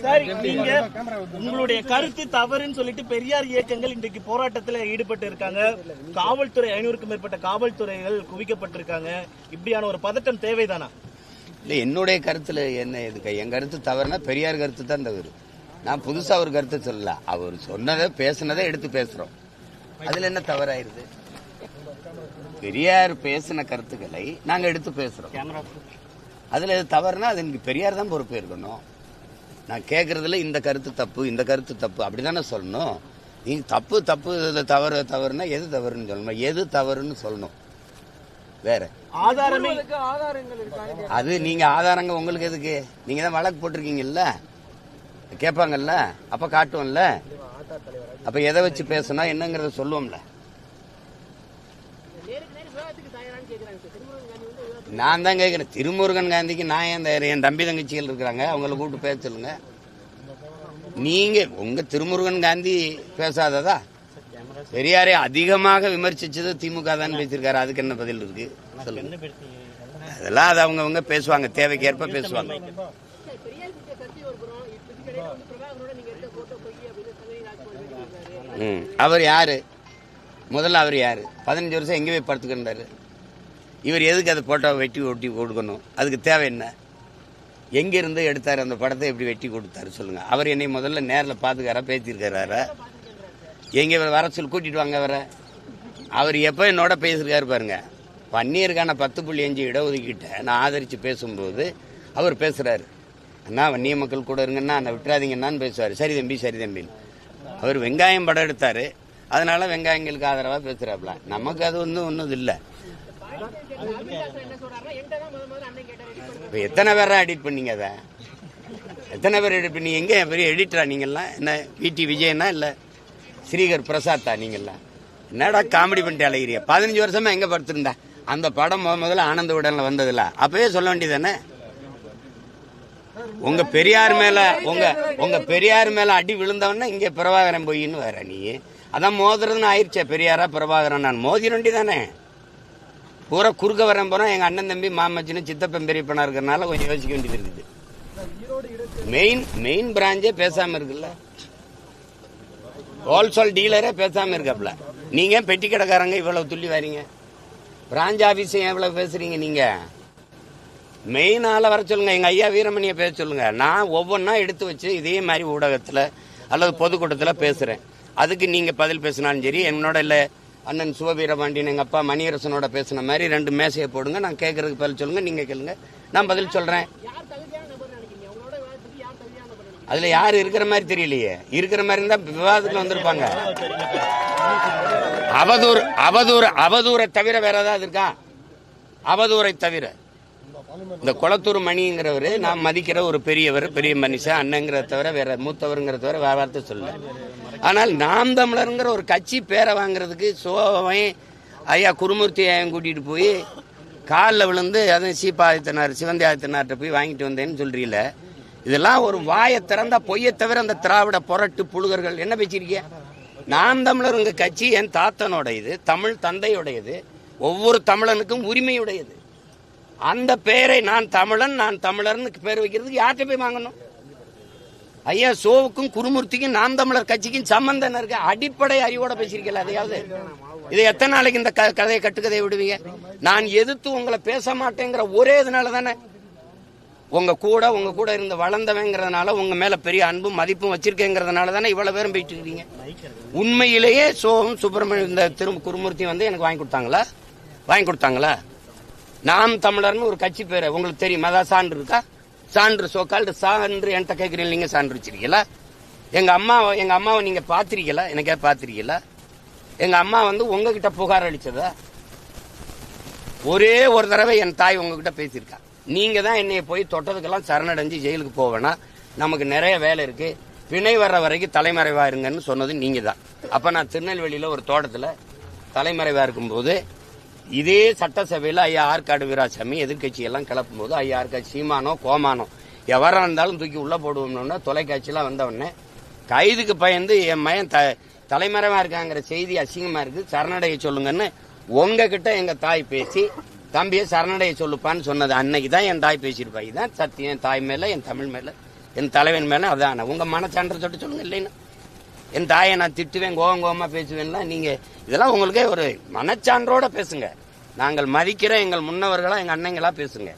Sir, நீங்க உங்களுடைய கருத்து தவறுன்னு சொல்லிட்டு பெரியார் இயக்கங்கள் இன்றைக்கு போராட்டத்தில் ஈடுபட்டு இருக்காங்க. காவல்துறை 500க்கும் மேற்பட்ட காவல்துறைகள் குவிக்கப்பட்டிருக்காங்க. இப்படியான ஒரு பதட்டம் தேவைதானா? இல்ல, என்னுடைய கருத்துல என்ன எதுக்கு? என் கருத்து தவறுனா பெரியார் கருத்து தான் தவறு. நான் புதுசா ஒரு கருத்து சொல்லல. அவர் சொன்னதை பேசுனதை எடுத்து பேசுறோம். அதுல என்ன தவறாயிருது? பெரியார் பேசின கருத்துக்களை நாங்க எடுத்து பேசுறோம். அதுல எது தவறுனா அது எனக்கு பெரியார் தான் பொறுப்பு இருக்கணும். நான் கேட்கறதுல இந்த கருத்து தப்பு, இந்த கருத்து தப்பு அப்படிதானே சொல்லணும். நீங்க தப்பு தப்பு இதுல தவறு தவறுனா எது தவறுன்னு சொல்லணும், எது தவறுன்னு சொல்லணும். வேற அது நீங்க ஆதாரங்க உங்களுக்கு எதுக்கு? நீங்க தான் வழக்கு போட்டிருக்கீங்கல்ல, கேட்பாங்கல்ல, அப்ப காட்டுவோம்ல. அப்ப எதை வச்சு பேசணும் என்னங்கறத சொல்லுவோம்ல. நான் தான் கேட்கிறேன், திருமுருகன் காந்திக்கு நான் என் தம்பி தங்கச்சிகள் இருக்கிறாங்க, அவங்கள கூப்பிட்டு பேச சொல்லுங்க. நீங்க உங்க திருமுருகன் காந்தி பேசாததா? பெரியாரை அதிகமாக விமர்சிச்சது திமுக தான் பேசியிருக்காரு. அதுக்கு என்ன பதில் இருக்கு சொல்லுங்க. அதெல்லாம் அது அவங்க பேசுவாங்க, தேவைக்கேற்ப பேசுவாங்க. அவர் யாரு? முதல்ல அவர் யாரு? 15 வருஷம் எங்க போய் படுத்துக்கின்றாரு? இவர் எதுக்கு அதை போட்டோ வெட்டி ஒட்டி கொடுக்கணும்? அதுக்கு தேவை என்ன? எங்கிருந்து எடுத்தாரு அந்த படத்தை? எப்படி வெட்டி கொடுத்தாரு சொல்லுங்க. அவர் என்னை முதல்ல நேரில் பாத்துக்காரா, பேசியிருக்காரா? எங்க வர சொல்லி கூட்டிட்டு வாங்க. அவர் எப்ப என்னோட பேசியிருக்காரு பாருங்க. வன்னியருக்கான 10.5 இடஒதுக்கீட்டை நான் ஆதரிச்சு பேசும்போது அவர் பேசுறாரு, அண்ணா வன்னிய மக்கள் கூட இருங்கன்னா நான் விட்டுறாதீங்கன்னான்னு பேசுவாரு. சரி தம்பி சரி தம்பின்னு. அவர் வெங்காயம் படம் எடுத்தாரு, அதனால வெங்காயங்களுக்கு ஆதரவா பேசுறாப்ல. நமக்கு அது ஒன்றும் இல்லை. இப்ப எத்தனை பேரா எடிட் பண்ணீங்க? அதை எத்தனை பேர் எடிட் பண்ணி? எங்க பெரிய எடிட்டரா நீங்கெல்லாம்? என்ன VT விஜயனா இல்ல ஸ்ரீகர் பிரசாத்தா நீங்கெல்லாம்? என்னடா காமெடி பண்ணிட்டு அழகிறிய? 15 வருஷமா எங்க படுத்திருந்தா? அந்த படம் முதல்ல ஆனந்த விடன்ல வந்ததுல அப்பவே சொல்ல வேண்டியதானே. உங்க பெரியார் மேல அடி விழுந்தவன்னா இங்க பிரபாகரன் போயின்னு வேற. நீ அதான் மோதுறதுன்னு ஆயிடுச்சே. பெரியாரா பிரபாகரன்? நான் மோதி வேண்டி தானே. பூரா குறுக்க வரேன் போறோம். எங்க அண்ணன் தம்பி மாமச்சின்னு சித்தப்பன் பெரியப்பனா இருக்கிறதுனால கொஞ்சம் யோசிக்க வேண்டியது இருக்குது. மெயின் பிராஞ்சே பேசாம இருக்குல்ல, ஹோல்சேல் டீலரே பேசாம இருக்காப்ல. நீங்க பெட்டி கடைக்காரங்க இவ்வளவு துள்ளி வரீங்க, பிராஞ்ச் ஆபீஸ் எவ்வளவு பேசுறீங்க? நீங்க மெயின் ஆள வர சொல்லுங்க. எங்க ஐயா வீரமணியை பேச சொல்லுங்க. நான் ஒவ்வொன்னா எடுத்து வச்சு இதே மாதிரி ஊடகத்துல அல்லது பொதுக்கூட்டத்துல பேசுறேன். அதுக்கு நீங்க பதில் பேசினாலும் சரி, என்னோட இல்ல அண்ணன் சிவவீரபாண்டியன் எங்க அப்பா மணியரசனோட பேசின மாதிரி 2 மேசையை போடுங்க. நான் கேட்கறதுக்கு பதில் சொல்லுங்க, நீங்க கேளுங்க, நான் பதில் சொல்றேன். அதுல யாரு இருக்கிற மாதிரி தெரியலையே. இருக்கிற மாதிரி இருந்தா விவாதத்துல வந்திருப்பாங்க. அவதூறை தவிர வேற ஏதாவது இருக்கா? அவதூறை தவிர இந்த குளத்தூர் மணிங்கிறவரு நான் மதிக்கிற ஒரு பெரியவர், பெரிய மனுஷன், அண்ணங்கிறத தவிர வேற மூத்தவருங்கிறத தவிர வேற வார்த்தை சொல்ல. ஆனால் நாம் தமிழருங்கிற ஒரு கட்சி பேரை வாங்குறதுக்கு சோவை ஐயா குருமூர்த்தி ஐயன் கூட்டிட்டு போய் காலில் விழுந்து அதுவும் சீப்பாதித்தனார் சிவந்தி ஆதித்தனார்கிட்ட போய் வாங்கிட்டு வந்தேன்னு சொல்றீல. இதெல்லாம் ஒரு வாயை திறந்தா பொய்யை தவிர அந்த திராவிட புரட்டு புழுகர்கள் என்ன பேசிருக்கீங்க? நாம் தமிழருங்க கட்சி என் தாத்தனோட இது, தமிழ் தந்தையுடையது, ஒவ்வொரு தமிழனுக்கும் உரிமையுடையது. அந்த பெயரை நான் தமிழர்னு பேர் வைக்கிறதுக்கு யார்கிட்ட போய் வாங்கணும்? ஐயா சோவுக்கும் குருமூர்த்திக்கும் நாம் தமிழர் கட்சிக்கும் சம்பந்தம் இருக்கு. அடிப்படை அறிவோட பேசிருக்கல. அதையாவது இதை எத்தனை நாளைக்கு இந்த கதையை கட்டுக்கதையை விடுவீங்க? நான் எதிர்த்து உங்களை பேச மாட்டேங்கிற ஒரே இதனால தானே. உங்க கூட இருந்து வளர்ந்தவங்கிறதுனால, உங்க மேல பெரிய அன்பும் மதிப்பும் வச்சிருக்கேங்கிறதுனால தானே இவ்வளவு பேரும் போயிட்டு இருக்கீங்க. உண்மையிலேயே சோகம் சுப்பிரமணியம் இந்த குருமூர்த்தி வந்து எனக்கு வாங்கி கொடுத்தாங்களா? நாம் தமிழர்னு ஒரு கட்சி பேரு உங்களுக்கு தெரியுமா? அதான் சான்று இருக்கா? சான்று சோக்கால் சான்று என்கிட்ட கேட்கிறீங்க. நீங்க சான்று வச்சிருக்கீங்களா? எங்க அம்மாவை நீங்க பாத்திருக்கீங்களா? எனக்கே பாத்திருக்கீங்களா? எங்க அம்மா வந்து உங்ககிட்ட புகார் அளிச்சதா? ஒரே ஒரு தடவை என் தாய் உங்ககிட்ட பேசியிருக்கா. நீங்க தான் என்னைய போய் தொட்டதுக்கெல்லாம் சரணடைஞ்சு ஜெயிலுக்கு போவேனா, நமக்கு நிறைய வேலை இருக்கு, பிணை வர்ற வரைக்கும் தலைமறைவா இருங்கன்னு சொன்னது நீங்க தான். அப்ப நான் திருநெல்வேலியில ஒரு தோட்டத்துல தலைமறைவா இருக்கும்போது இதே சட்டசபையில ஐயா ஆற்காடு வீராசாமி எதிர்கட்சி எல்லாம் கிளப்பும் போது ஐயா ஆற்காடு சீமானோ கோமானோ எவரா இருந்தாலும் தூக்கி உள்ள போடுவோம்னோன்னா தொலைக்காட்சியெல்லாம் வந்தவொடனே கைதுக்கு பயந்து என் மயன் தலைமறைவா இருக்காங்கிற செய்தி அசிங்கமா இருக்கு, சரணடைய சொல்லுங்கன்னு உங்ககிட்ட எங்க தாய் பேசி தம்பியை சரணடைய சொல்லுப்பான்னு சொன்னது அன்னைக்கு தான் என் தாய் பேசியிருப்பா. இதுதான் சத்தியம். என் தாய் மேல என் தமிழ் மேல என் தலைவன் மேல அதான் உங்க மனச்சான்ற சொல்லிட்டு சொல்லுங்க. இல்லைன்னா என் தாயை நான் திட்டுவேன், கோவமா பேசுவேன்னா நீங்க இதெல்லாம் உங்களுக்கே ஒரு மனச்சான்றோட பேசுங்க. நாங்கள் மதிக்கிற எங்கள் முன்னவர்களா எங்க அண்ணங்களா பேசுங்க.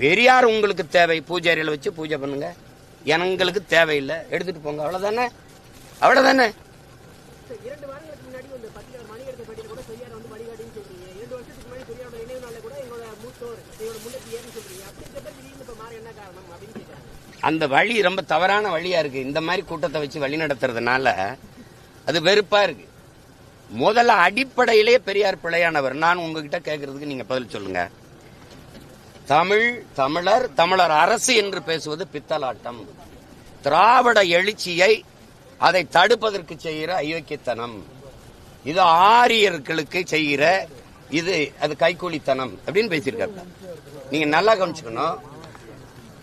பெரியார் உங்களுக்கு தேவை, பூஜாரியில வச்சு பூஜை பண்ணுங்க. எங்களுக்கு தேவையில்லை, எடுத்துட்டு போங்க. அவ்வளவுதானே, அவ்வளவுதானே. அந்த வழி ரொம்ப தவறான வழியா இருக்கு. இந்த மாதிரி கூட்டத்தை வச்சு வழி நடத்துறதுனால அது வெறுப்பா இருக்கு. முதல்ல அடிப்படையிலே பெரியார் பிழையானவர். நான் உங்ககிட்ட கேட்கறதுக்கு நீங்க பதில் சொல்லுங்க. தமிழர் அரசு என்று பேசுவது பித்தலாட்டம். திராவிட எழுச்சியை அதை தடுப்பதற்கு செய்கிற அயோக்கியத்தனம். இது ஆரியர்களுக்கு செய்கிற அது கைக்கூலித்தனம் அப்படின்னு பேசியிருக்காங்க. நீங்க நல்லா கவனிச்சுக்கணும்.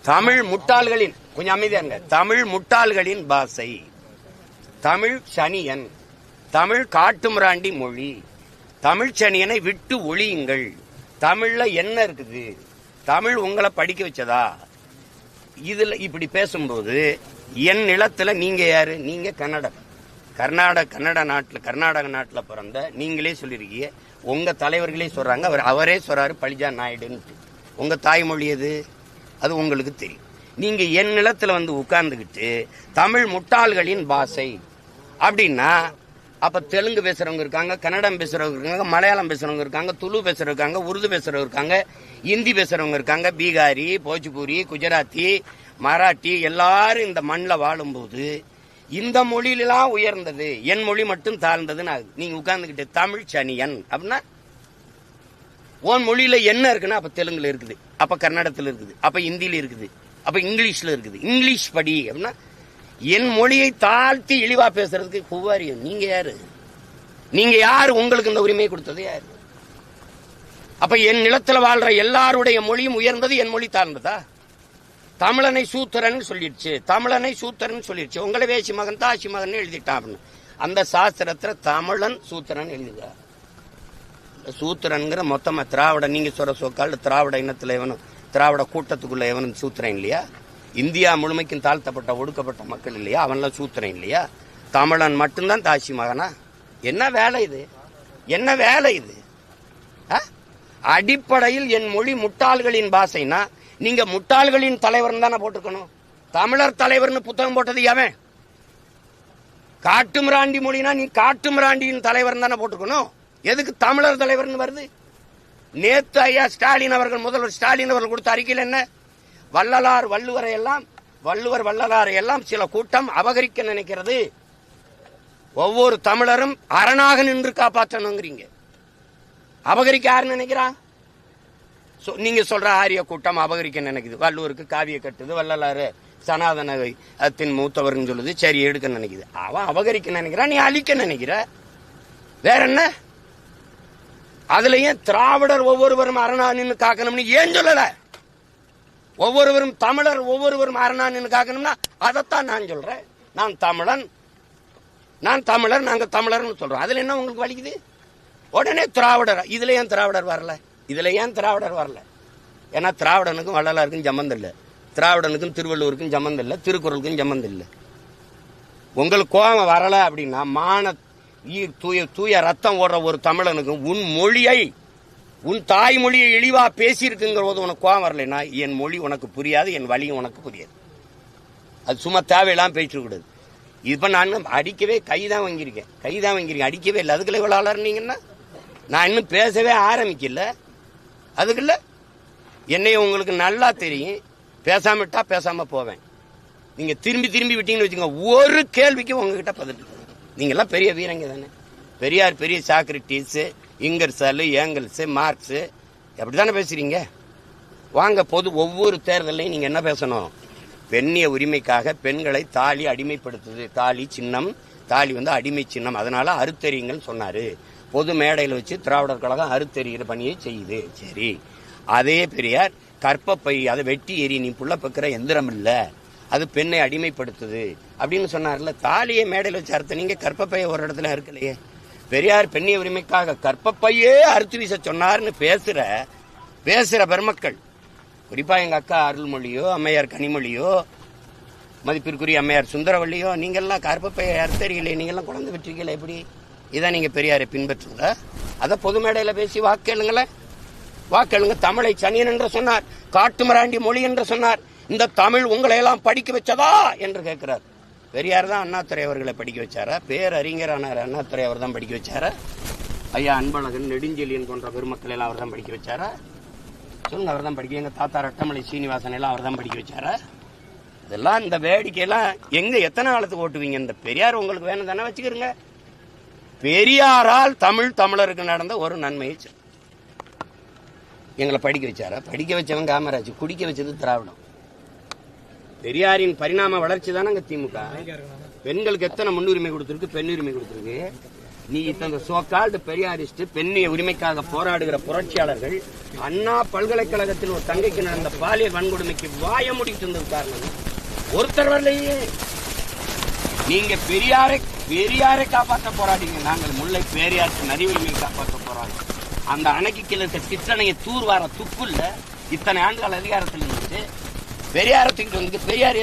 தமிழ் முட்டாள்களின், கொஞ்சம் அமைதியாங்க, தமிழ் முட்டாள்களின் பாஷை, தமிழ் சனியன், தமிழ் காட்டுமிராண்டி மொழி, தமிழ் சனியனை விட்டு ஒழியுங்கள். தமிழ்ல என்ன இருக்குது? தமிழ் உங்களை படிக்க வச்சதா? இதுல இப்படி பேசும்போது என் நிலத்துல நீங்க யாரு? நீங்க கர்நாடக நாட்டுல பிறந்த நீங்களே சொல்லிருக்கீங்க. உங்க தலைவர்களே சொல்றாங்க, அவரே சொல்றாரு பழிஜா நாயுடுன்னு. உங்க தாய்மொழி எது? அது உங்களுக்கு தெரியும். நீங்க என் நிலத்துல வந்து உட்கார்ந்துகிட்டு தமிழ் முட்டாள்களின் பாஷை அப்படின்னா, அப்ப தெலுங்கு பேசுறவங்க இருக்காங்க, கன்னடம் பேசுறவங்க இருக்காங்க, மலையாளம் பேசுறவங்க இருக்காங்க, துளு பேசுறவங்க இருக்காங்க, உருது பேசுறவங்க இருக்காங்க, இந்தி பேசுறவங்க இருக்காங்க, பீகாரி, போஜ்பூரி, குஜராத்தி, மராட்டி எல்லாரும் இந்த மண்ணில் வாழும்போது இந்த மொழியிலாம் உயர்ந்தது, என் மொழி மட்டும் தாழ்ந்ததுன்னு நீங்க உட்கார்ந்துகிட்டு தமிழ் சனியன் அப்படின்னா, உன் மொழியில என்ன இருக்குன்னா அப்ப தெலுங்குல இருக்குது, அப்ப கன்னடத்துல இருக்குது, அப்ப இந்தியில இருக்குது, அப்ப இங்கிலீஷ்ல இருக்குது. இங்கிலீஷ் படி அப்படின்னா என் மொழியை தாழ்த்தி இழிவா பேசுறதுக்கு குவாரியம். நீங்க யாரு? நீங்க யாரு? உங்களுக்கு இந்த உரிமையை கொடுத்தது யாரு? அப்ப என் நிலத்துல வாழ்ற எல்லாருடைய மொழியும் உயர்ந்தது, என் மொழி தாழ்ந்ததா? தமிழனை சூத்திரன் சொல்லிடுச்சு, தமிழனை சூத்திரன் சொல்லிடுச்சு. உங்களை வேசி மகன் தாசி மகன் எழுதிட்டான் அப்படின்னு. அந்த சாஸ்திரத்துல தமிழன் சூத்திரன் எழுதுகிறார். சூத்திரன்கிற மொத்தமா திராவிட, நீங்க சொல்ற சொற்கால் திராவிட இனத்துல எவனும், திராவிட கூட்டத்துக்குள்ள எவனும் சூத்திரன் இல்லையா? இந்தியா முழுமைக்கும் தாழ்த்தப்பட்ட ஒடுக்கப்பட்ட மக்கள் இல்லையா? அவன்லாம் சூத்திரன் இல்லையா? தமிழன் மட்டும்தான் தாசி மகனா? என்ன வேலை இது? என்ன வேலை இது? அடிப்படையில் என் மொழி முட்டாள்களின் பாஷைனா நீங்க முட்டாள்களின் தலைவர் தானே போட்டுக்கணும். தமிழர் தலைவர்னு புத்தகம் போட்டது எவன்? காட்டுமிராண்டி மொழினா நீ காட்டுமிராண்டியின் தலைவர் தானே போட்டுக்கணும். எதுக்கு தமிழர் தலைவர்னு வருது? நேத்து ஐயா ஸ்டாலின் அவர்கள், முதல்வர் ஸ்டாலின் அவர்கள் கொடுத்த அறிக்கையில் என்ன? வள்ளுவர் வள்ளலாரை எல்லாம் சில கூட்டம் அபகரிக்க நினைக்கிறது. ஒவ்வொரு தமிழரும் அரணாக நின்று காப்பாற்றணுங்கிறீங்க. அபகரிக்க யாரு நினைக்கிறா? நீங்க சொல்ற ஆரிய கூட்டம் அபகரிக்க நினைக்குது. வள்ளுவருக்கு காவிய கட்டுது, வள்ளலாறு சனாதனத்தின் மூத்தவர்னு சொல்லுது, சரி எடுக்க நினைக்குது. அவன் அபகரிக்க நினைக்கிறான், நீ அழிக்க நினைக்கிற. வேற என்ன? அதுலயும் திராவிடர் ஒவ்வொருவரும் அரணா நின்று காக்கணும்னு ஏன் சொல்லல? ஒவ்வொருவரும் தமிழர் ஒவ்வொருவரும் அரணா நின்று காக்கணும்னா அதைத்தான் நான் சொல்றேன். நான் தமிழர், நாங்க தமிழர்னு சொல்றோம். அதுல என்ன உங்களுக்கு வலிக்குது? உடனே திராவிடர். இதுல ஏன் திராவிடர் வரல? ஏன்னா திராவிடனுக்கும் வள்ளலாருக்கும் சம்பந்தம் இல்லை, திராவிடனுக்கும் திருவள்ளுவருக்கும் சம்பந்தம் இல்லை, திருக்குறளுக்கும் சம்பந்தம் இல்லை. உங்களுக்கு கோபம் வரல அப்படின்னா தூய ரத்தம் ஓடுற ஒரு தமிழனுக்கும் உன் மொழியை, உன் தாய்மொழியை இழிவா பேசியிருக்குங்கிற போது உனக்கு கோபம் வரலைன்னா என் மொழி உனக்கு புரியாது, என் வழியும் உனக்கு புரியாது. அது சும்மா தேவையெல்லாம் பேசிட்டு கூடாது. இப்ப நான் அடிக்கவே கைதான் வாங்கியிருக்கேன், அடிக்கவே இல்லை. அதுக்குள்ள இவ்வளவு அலர்னீங்கன்னா நான் இன்னும் பேசவே ஆரம்பிக்கல. அதுக்குள்ள என்னைய உங்களுக்கு நல்லா தெரியும். பேசாமட்டா பேசாம போவேன். நீங்க திரும்பி விட்டீங்கன்னு வச்சுக்கோங்க, ஒரு கேள்விக்கு உங்ககிட்ட பதில். நீங்க எல்லாம் பெரிய வீரங்க தானே. பெரியார் பெரிய சாக்ரட்டிஸ், இங்கர்சாலு, ஏங்கல்ஸ், மார்க்ஸ் அப்படித்தானே பேசுறீங்க. வாங்க, ஒவ்வொரு தேர்தலையும் நீங்க என்ன பேசணும்? பெண்ணிய உரிமைக்காக பெண்களை தாலி அடிமைப்படுத்துது. தாலி சின்னம், தாலி அடிமை சின்னம், அதனால அறுத்தறியுங்கள் சொன்னாரு. பொது மேடையில் வச்சு திராவிடர் கழகம் அறுத்தறிகிற பணியை செய்யுது. சரி, அதே பெரியார் கற்பப்பை அதை வெட்டி எறி, நீ புள்ள பக்கிற எந்திரம் இல்ல, அது பெண்ணை அடிமைப்படுத்துது அப்படின்னு சொன்னார்ல. தாலியை மேடையில் வச்சு அறுத்த நீங்க கற்பப்பையை ஒரு இடத்துல இருக்கலையே. பெரியார் பெண்ணிய உரிமைக்காக கற்பப்பையே அறுத்து வீச சொன்னார்னு பேசுற பெருமக்கள், குறிப்பா எங்க அக்கா அருள்மொழியோ, அம்மையார் கனிமொழியோ, மதிப்பிற்குரிய அம்மையார் சுந்தரவள்ளியோ, நீங்கள்லாம் கருப்பப்பையை அறுத்தறிகளே, நீங்கள்லாம் குழந்தை பெற்றீங்களே, எப்படி இதான் நீங்க பெரியாரை பின்பற்றுதா? அதை பொது மேடையில பேசி வாக்கெழுங்களேன், வாக்கெழுங்க. தமிழை சனியன் என்று சொன்னார், காட்டுமராண்டி மொழி என்று சொன்னார். இந்த தமிழ் உங்களை எல்லாம் படிக்க வச்சதா என்று கேட்கிறார். பெரியார் தான் அண்ணாதுரை அவர்களை படிக்க வச்சாரா? பேரறிஞரானார் அண்ணாதுரை அவர் தான் படிக்க வச்சாரா? ஐயா அன்பழகன், நெடுஞ்செழியன் போன்ற பெருமக்கள் எல்லாம் அவர் தான் படிக்க வச்சாரா? சொல்லுங்க, அவர் தான் படிக்க. எங்க தாத்தா ரட்டமலை சீனிவாசன் எல்லாம் அவர் தான் படிக்க வச்சாரா? இதெல்லாம் இந்த வேடிக்கையெல்லாம் எங்க எத்தனை காலத்துக்கு ஓட்டுவீங்க? இந்த பெரியார் உங்களுக்கு வேணும் தானே, வச்சுக்கிறீங்க. பெரியாரால் தமிழருக்கு நடந்த ஒரு நன்மையை எங்களை படிக்க வச்சாரா? படிக்க வச்சவன் காமராஜ், குடிக்க வச்சது திராவிடம். பெரியாரின் பரிணாம வளர்ச்சி தானே திமுக. பெண்களுக்கு எத்தனை முன்னுரிமை கொடுத்திருக்கு, பெண் உரிமை கொடுத்திருக்கு. நீ இந்த சோகால்டு பெரியாரிஸ்ட், பெண்ணிய உரிமைக்காக போராடுகிற புரட்சியாளர்கள் அண்ணா பல்கலைக்கழகத்தில் ஒரு தங்கைக்கு நடந்த பாலியல் வன்கொடுமைக்கு வாய முடிட்டு இருந்தது காரணம் ஒருத்தர் வரலையே. நீங்க பெரியாரை காப்பாற்ற போராடிங்க, நாங்கள் முல்லை பெரியாற்று நதி உரிமையை காப்பாற்ற போராடி. அந்த அணைக்கு கீழே இருக்க சிற்றணையை தூர்வார துப்பு இல்ல. இத்தனை ஆண்டுகள் அதிகாரத்தில் இருந்துச்சு, பெரியாரத்துக்கு வந்து பெரியார்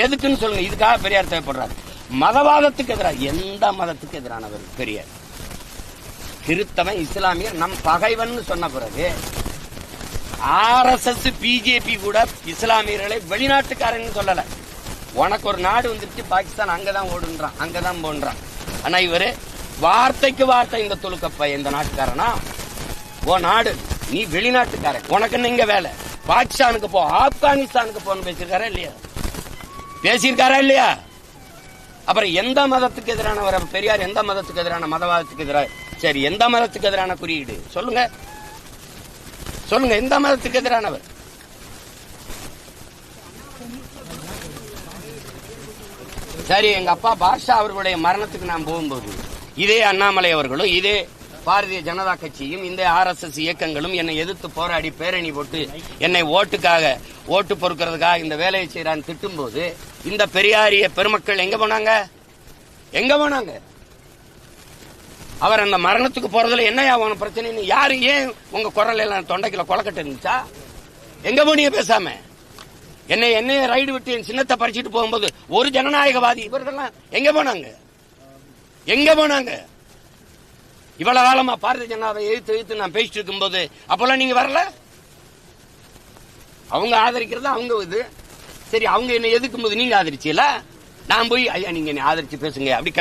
எதுக்குன்னு சொல்லுங்க. இதுக்காக பெரியார் தேவைப்படுறாரு. மதவாதத்துக்கு எதிராக, எந்த மதத்துக்கு எதிரானவர் பெரியார்? கிறிஸ்தவன், இஸ்லாமியர் நம் பகைவன் சொன்ன பிறகு RSS பிஜேபி கூட இஸ்லாமியர்களை வெளிநாட்டுக்காரன்னு சொல்லல. உனக்கு ஒரு நாடு வந்துருச்சு பாகிஸ்தான், அங்கதான் ஓடுன்றான், அங்கதான் போன்றான். ஆனா இவரு வார்த்தைக்கு வார்த்தை இந்த துலுக்கப்ப இந்த நாட்டுக்காரனா? ஓ நாடு, நீ வெளிநாட்டுக்காரன், உனக்கு இங்க வேலை, பாகிஸ்தானுக்கு போ, ஆப்கானிஸ்தானுக்கு போன்னு பேசியிருக்காரா இல்லையா? பேசியிருக்காரா இல்லையா? அப்புறம் எந்த மதத்துக்கு எதிரானவர் பெரியார்? எந்த மதத்துக்கு எதிரான? மதவாதத்துக்கு எதிராக. சரி, எந்த மதத்துக்கு எதிரான குறியீடு சொல்லுங்க, சொல்லுங்க. எந்த மதத்துக்கு எதிரானவர்? சரி, எங்க அப்பா பாஷா அவர்களுடைய மரணத்துக்கு நான் போகும்போது இதே அண்ணாமலை அவர்களும் இதே பாரதிய ஜனதா கட்சியும் இந்த RSS இயக்கங்களும் என்னை எதிர்த்து போராடி பேரணி போட்டு என்னை ஓட்டு பொறுக்கிறதுக்காக இந்த வேலையை செய்யறான்னு திட்டும் போது இந்த பெரியாரிய பெருமக்கள் எங்க போனாங்க? எங்க போனாங்க? அவர் அந்த மரணத்துக்கு போறதுல என்னையா உன பிரச்சனை? யாரு ஏன் உங்க குரல் எல்லாம் தொண்டைக்குள்ள கொலக்கட்டு இருந்துச்சா? எங்க போனீங்க பேசாம? என்னைய ரைடு விட்டு என் சின்னத்தை பறிச்சுட்டு போகும்போது ஒரு ஜனநாயகவாதி இவர்கள்லாம் எங்க போனாங்க? எங்க போனாங்க? இவ்வளவு காலமா பாரதிய ஜனதாவை எதிர்த்து நான் பேசிட்டு இருக்கும் போது அப்பெல்லாம் நீங்க வரல. அவங்க ஆதரிக்கிறது அவங்க இது. சரி, அவங்க என்ன எதிர்க்கும் போது நீங்க ஆதரிச்சீல? நான் போய் ஐயா நீங்க என்ன ஆதரிச்சு பேசுங்க அப்படி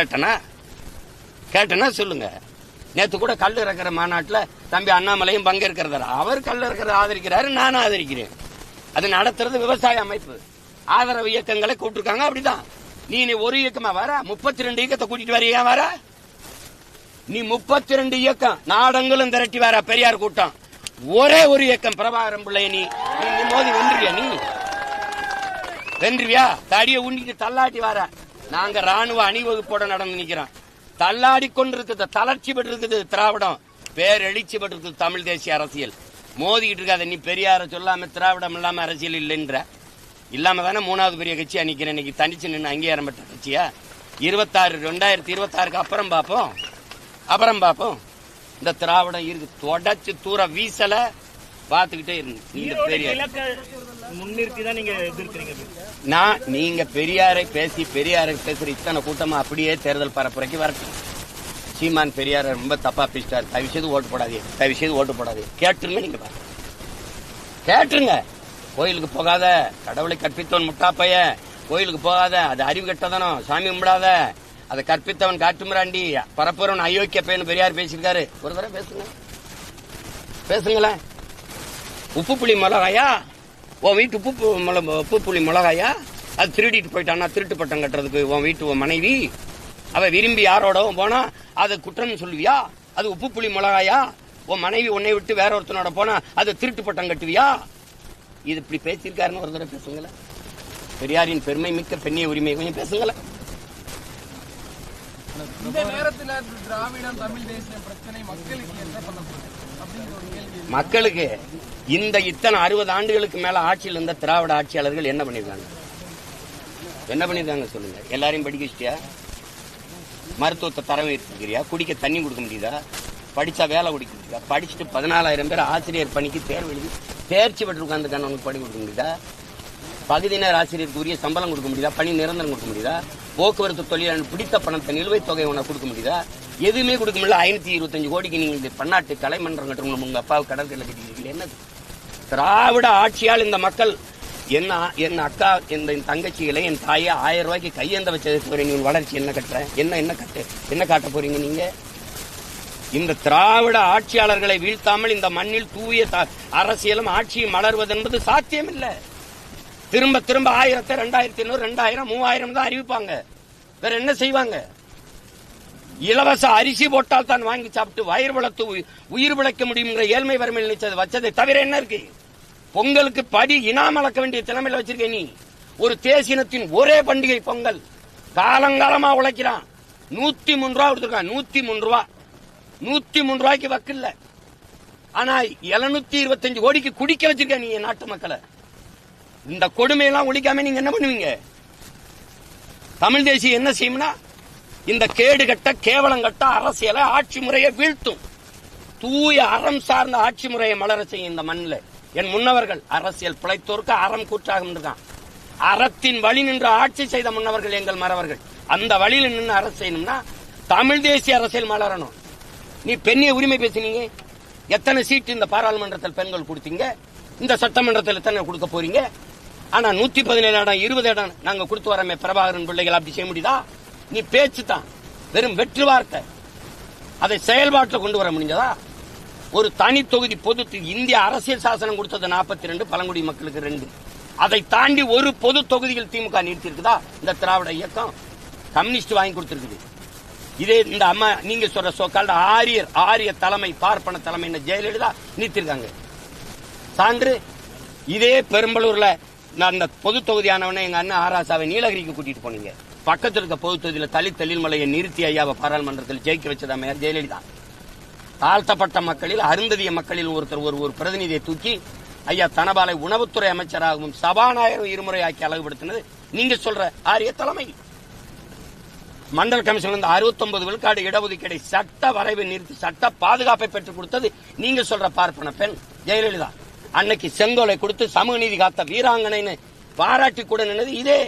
கேட்டனா சொல்லுங்க. நேத்து கூட கல் இறக்குற மாநாட்டில் தம்பி அண்ணாமலையும் பங்கேற்கிறதா? அவர் கல் இறக்கிறத ஆதரிக்கிறாரு, நானும் ஆதரிக்கிறேன். அது நடத்துறது விவசாய அமைப்பு, ஆதரவு இயக்கங்களை கூப்பிட்டுருக்காங்க. அப்படிதான் நீ ஒரு இயக்கமா வர 32 இயக்கத்தை கூட்டிட்டு வர வர நீ 32 இயக்கம் நாடங்களும் திரட்டி வர பெரியார் கூட்டம். ஒரே ஒரு இயக்கம் பிரபாகரன் பிள்ளை நீ மோதி வென்றியா? நீ வென்றியா? தடிய உண்டிட்டு தள்ளாட்டி வர. நாங்க ராணுவ அணிவகுப்போட நடந்து நிக்கிறோம். தள்ளாடி கொண்டிருக்குது, தளர்ச்சி பெற்று இருக்குது திராவிடம், பேரெழுச்சி பெற்று இருக்குது தமிழ் தேசிய அரசியல். மோதிக்கிட்டு இருக்காத. நீ பெரியார சொல்லாம திராவிடம் இல்லாம அரசியல் இல்லைன்ற இல்லாம தானே 3வது பெரிய கட்சியா நிக்கிறேன். இன்னைக்கு தனிச்சு நின்று அங்கீகாரம் பெற்ற கட்சியா? 2026க்கு அப்புறம் பார்ப்போம். இந்த திராவிடம் இருக்கு, தொடச்சு தூர வீசல பாத்துக்கிட்டே இருக்கு. நீங்க பெரியாரை பேசுற இத்தனை கூட்டமா அப்படியே தேர்தல் பரப்புரைக்கு வரட்டும். சீமான் பெரியார ரொம்ப தப்பா பேசிட்டாரு, தயவு செய்து ஓட்டு போடாதே, கேட்டுருங்க. நீங்க கேட்டுருங்க. கோயிலுக்கு போகாத, கடவுளை கற்பித்தவன் முட்டாப்பைய, கோயிலுக்கு போகாத, அது அறிவு கெட்டதனம், சாமி கும்பிடாத, அதை கற்பித்தவன் காட்டுமிராண்டி, பரப்புறவன் அயோக்கிய பையன் பெரியார் பேசியிருக்காரு. ஒரு தடவை பேசுங்களேன். உப்பு புளி மிளகாயா? உன் வீட்டு உப்பு புளி மிளகாயா? அது திருடிட்டு போயிட்டான்னா திருட்டு பட்டம் கட்டுறதுக்கு உன் வீட்டு உன் மனைவி அவ விரும்பி யாரோடவும் போனா அது குற்றம் சொல்லுவியா? அது உப்பு புளி மிளகாயா? உன் மனைவி உன்னை விட்டு வேற ஒருத்தனோட போனா அது திருட்டு பட்டம் கட்டுவியா? இது இப்படி பேசியிருக்காருன்னு ஒரு தடவை பேசுங்களேன். பெரியாரின் பெருமை மிக்க பெண்ணிய உரிமை கொஞ்சம் பேசுங்களேன். இந்த நேரத்தில் திராவிடம் தமிழ் தேசிய பிரச்சனை மக்களுக்கு என்ன பண்ண மக்களுக்கு இந்த இத்தனை 60 ஆண்டுகளுக்கு மேல ஆட்சியில் இருந்த திராவிட ஆட்சியாளர்கள் என்ன பண்ணிருக்காங்க சொல்லுங்க. எல்லாரையும் படிக்க வச்சிட்டியா? மருத்துவத்தை தர வைக்கிறியா? குடிக்க தண்ணி கொடுக்க முடியுதா? படிச்சா வேலை கொடுக்க முடியுதா? படிச்சுட்டு 14,000 பேர் ஆசிரியர் பணிக்கு தேர்வு எழுதி தேர்ச்சி பெற்று உட்காந்துருக்கான உனக்கு படி கொடுக்க முடியுதா? பகுதி நேர ஆசிரியருக்கு உரிய சம்பளம் கொடுக்க முடியுதா? பணி நிரந்தரம் கொடுக்க முடியுதா? போக்குவரத்து தொழிலாளர் பிடித்த பணத்தை நிலுவைத் தொகை உனக்கு கொடுக்க முடியுதா? எதுவுமே கொடுக்க முடியல. 525 கோடிக்கு நீங்க இந்த பன்னாட்டு கலைமன்றம் கட்டணும், உங்க அப்பாவுக்கு கடற்கரை கட்டிக்கிறீங்க. என்ன திராவிட ஆட்சியால் இந்த மக்கள் என் அக்கா என் தங்கச்சிகளை என் தாயை 1000 ரூபாய்க்கு கையெந்த வச்சது நீ வளர்ச்சி என்ன கட்டுற? என்ன காட்ட போறீங்க நீங்க? இந்த திராவிட ஆட்சியாளர்களை வீழ்த்தாமல் இந்த மண்ணில் தூய அரசியலும் ஆட்சியும் மலர்வது என்பது சாத்தியமில்லை. திரும்ப 1000, 2500, 2000, 3000 தான் அறிவிப்பாங்க. வேற என்ன செய்வாங்க? இலவச அரிசி போட்டால் தான் வாங்கி சாப்பிட்டு வயிறு வளர்த்து உயிர் பிழைக்க முடியுங்கிற ஏழ்மை வறுமையில் நினைச்சது வச்சதை தவிர என்ன இருக்கு? பொங்கலுக்கு படி இனாம் அளக்க வேண்டிய திறமையில வச்சிருக்க நீ. ஒரு தேசினத்தின் ஒரே பண்டிகை பொங்கல். காலங்காலமா உழைக்கிறான். 103 ரூபா கொடுத்துருக்கான். 103 ரூபா. 103 ரூபாய்க்கு வக்கில்ல. ஆனா 725 கோடிக்கு குடிக்க வச்சிருக்க நீ நாட்டு மக்களை. இந்த கொடுமையெல்லாம் ஒழிக்காம நீங்க என்ன பண்ணுவீங்க? தமிழ் தேசியம் என்ன செய்யும்னா இந்த கேடு கட்ட கேவலங்கட்ட அரசியலை ஆட்சி முறையை வீழ்த்தும். தூய அறம் சார்ந்த ஆட்சி முறையை மலர செய்யும் இந்த மண்ணில். என் முன்னவர்கள் அரசியல் பிழைத்தோருக்கு அறம் கூற்றாக இருக்கான். அறத்தின் வழி நின்று ஆட்சி செய்த முன்னவர்கள் எங்கள் மறவர்கள். அந்த வழியில் நின்று அரசு செய்யணும்னா தமிழ் தேசிய அரசியல் மலரணும். நீ பெண்ணிய உரிமை பேசினீங்க. எத்தனை சீட்டு இந்த பாராளுமன்றத்தில் பெண்கள் கொடுத்தீங்க? இந்த சட்டமன்றத்தில் எத்தனை கொடுக்க போறீங்க? ஆனா 117 இடம் 20 இடம் நாங்க கொடுத்து வரமே பிரபாகரன் பிள்ளைகள் அப்படி செய்ய முடியுதா? நீ பேச்சு தான், வெறும் வெற்று வார்த்தை. அதை செயல்பாட்டில் கொண்டு வர முடிஞ்சதா? ஒரு தனி தொகுதி பொது இந்திய அரசியல் சாசனம் கொடுத்தது 42, பழங்குடி மக்களுக்கு 2. அதை தாண்டி ஒரு பொது தொகுதிகள் திமுக நிறுத்திருக்குதா? இந்த திராவிட இயக்கம் கம்யூனிஸ்ட் வாங்கி கொடுத்திருக்குது. இதே இந்த அம்மா நீங்க சொல்ற சோக்கால்ட ஆரிய தலைமை பார்ப்பன தலைமை ஜெயலலிதா நிறுத்திருக்காங்க. சான்று இதே பெரும்பலூர்ல அந்த பொது தொகுதியானவன எங்க அண்ணன் ஆராசாவை நீலகிரிக்கு கூட்டிட்டு போனீங்க. பக்கத்தில் இருக்க பொது தொகுதியில் தலிமலையை நிறுத்தி ஐயாவை பாராளுமன்றத்தில் ஜெயிக்க வச்சதா மேயர் ஜெயலலிதா. தாழ்த்தப்பட்ட மக்களில் அருந்ததிய மக்களில் ஒருத்தர் ஒரு பிரதிநிதியை தூக்கி ஐயா தனபாலை உணவுத்துறை அமைச்சராகவும் சபாநாயகர் இருமுறை ஆக்கி அழகுபடுத்தினது நீங்க சொல்ற ஆரிய தலைமை. மண்டல் கமிஷன் வந்து 69 விழுக்காடு இடஒதுக்கீடை சட்ட வரைவை நிறுத்தி சட்ட பாதுகாப்பை பெற்றுக் கொடுத்தது நீங்க சொல்ற பார்ப்பன பெண் ஜெயலலிதா. அன்னைக்கு செங்கோலை கொடுத்து சமூக நீதி காத்த வீராங்கனைன்னு பாராட்டி கூட நின்னது இதே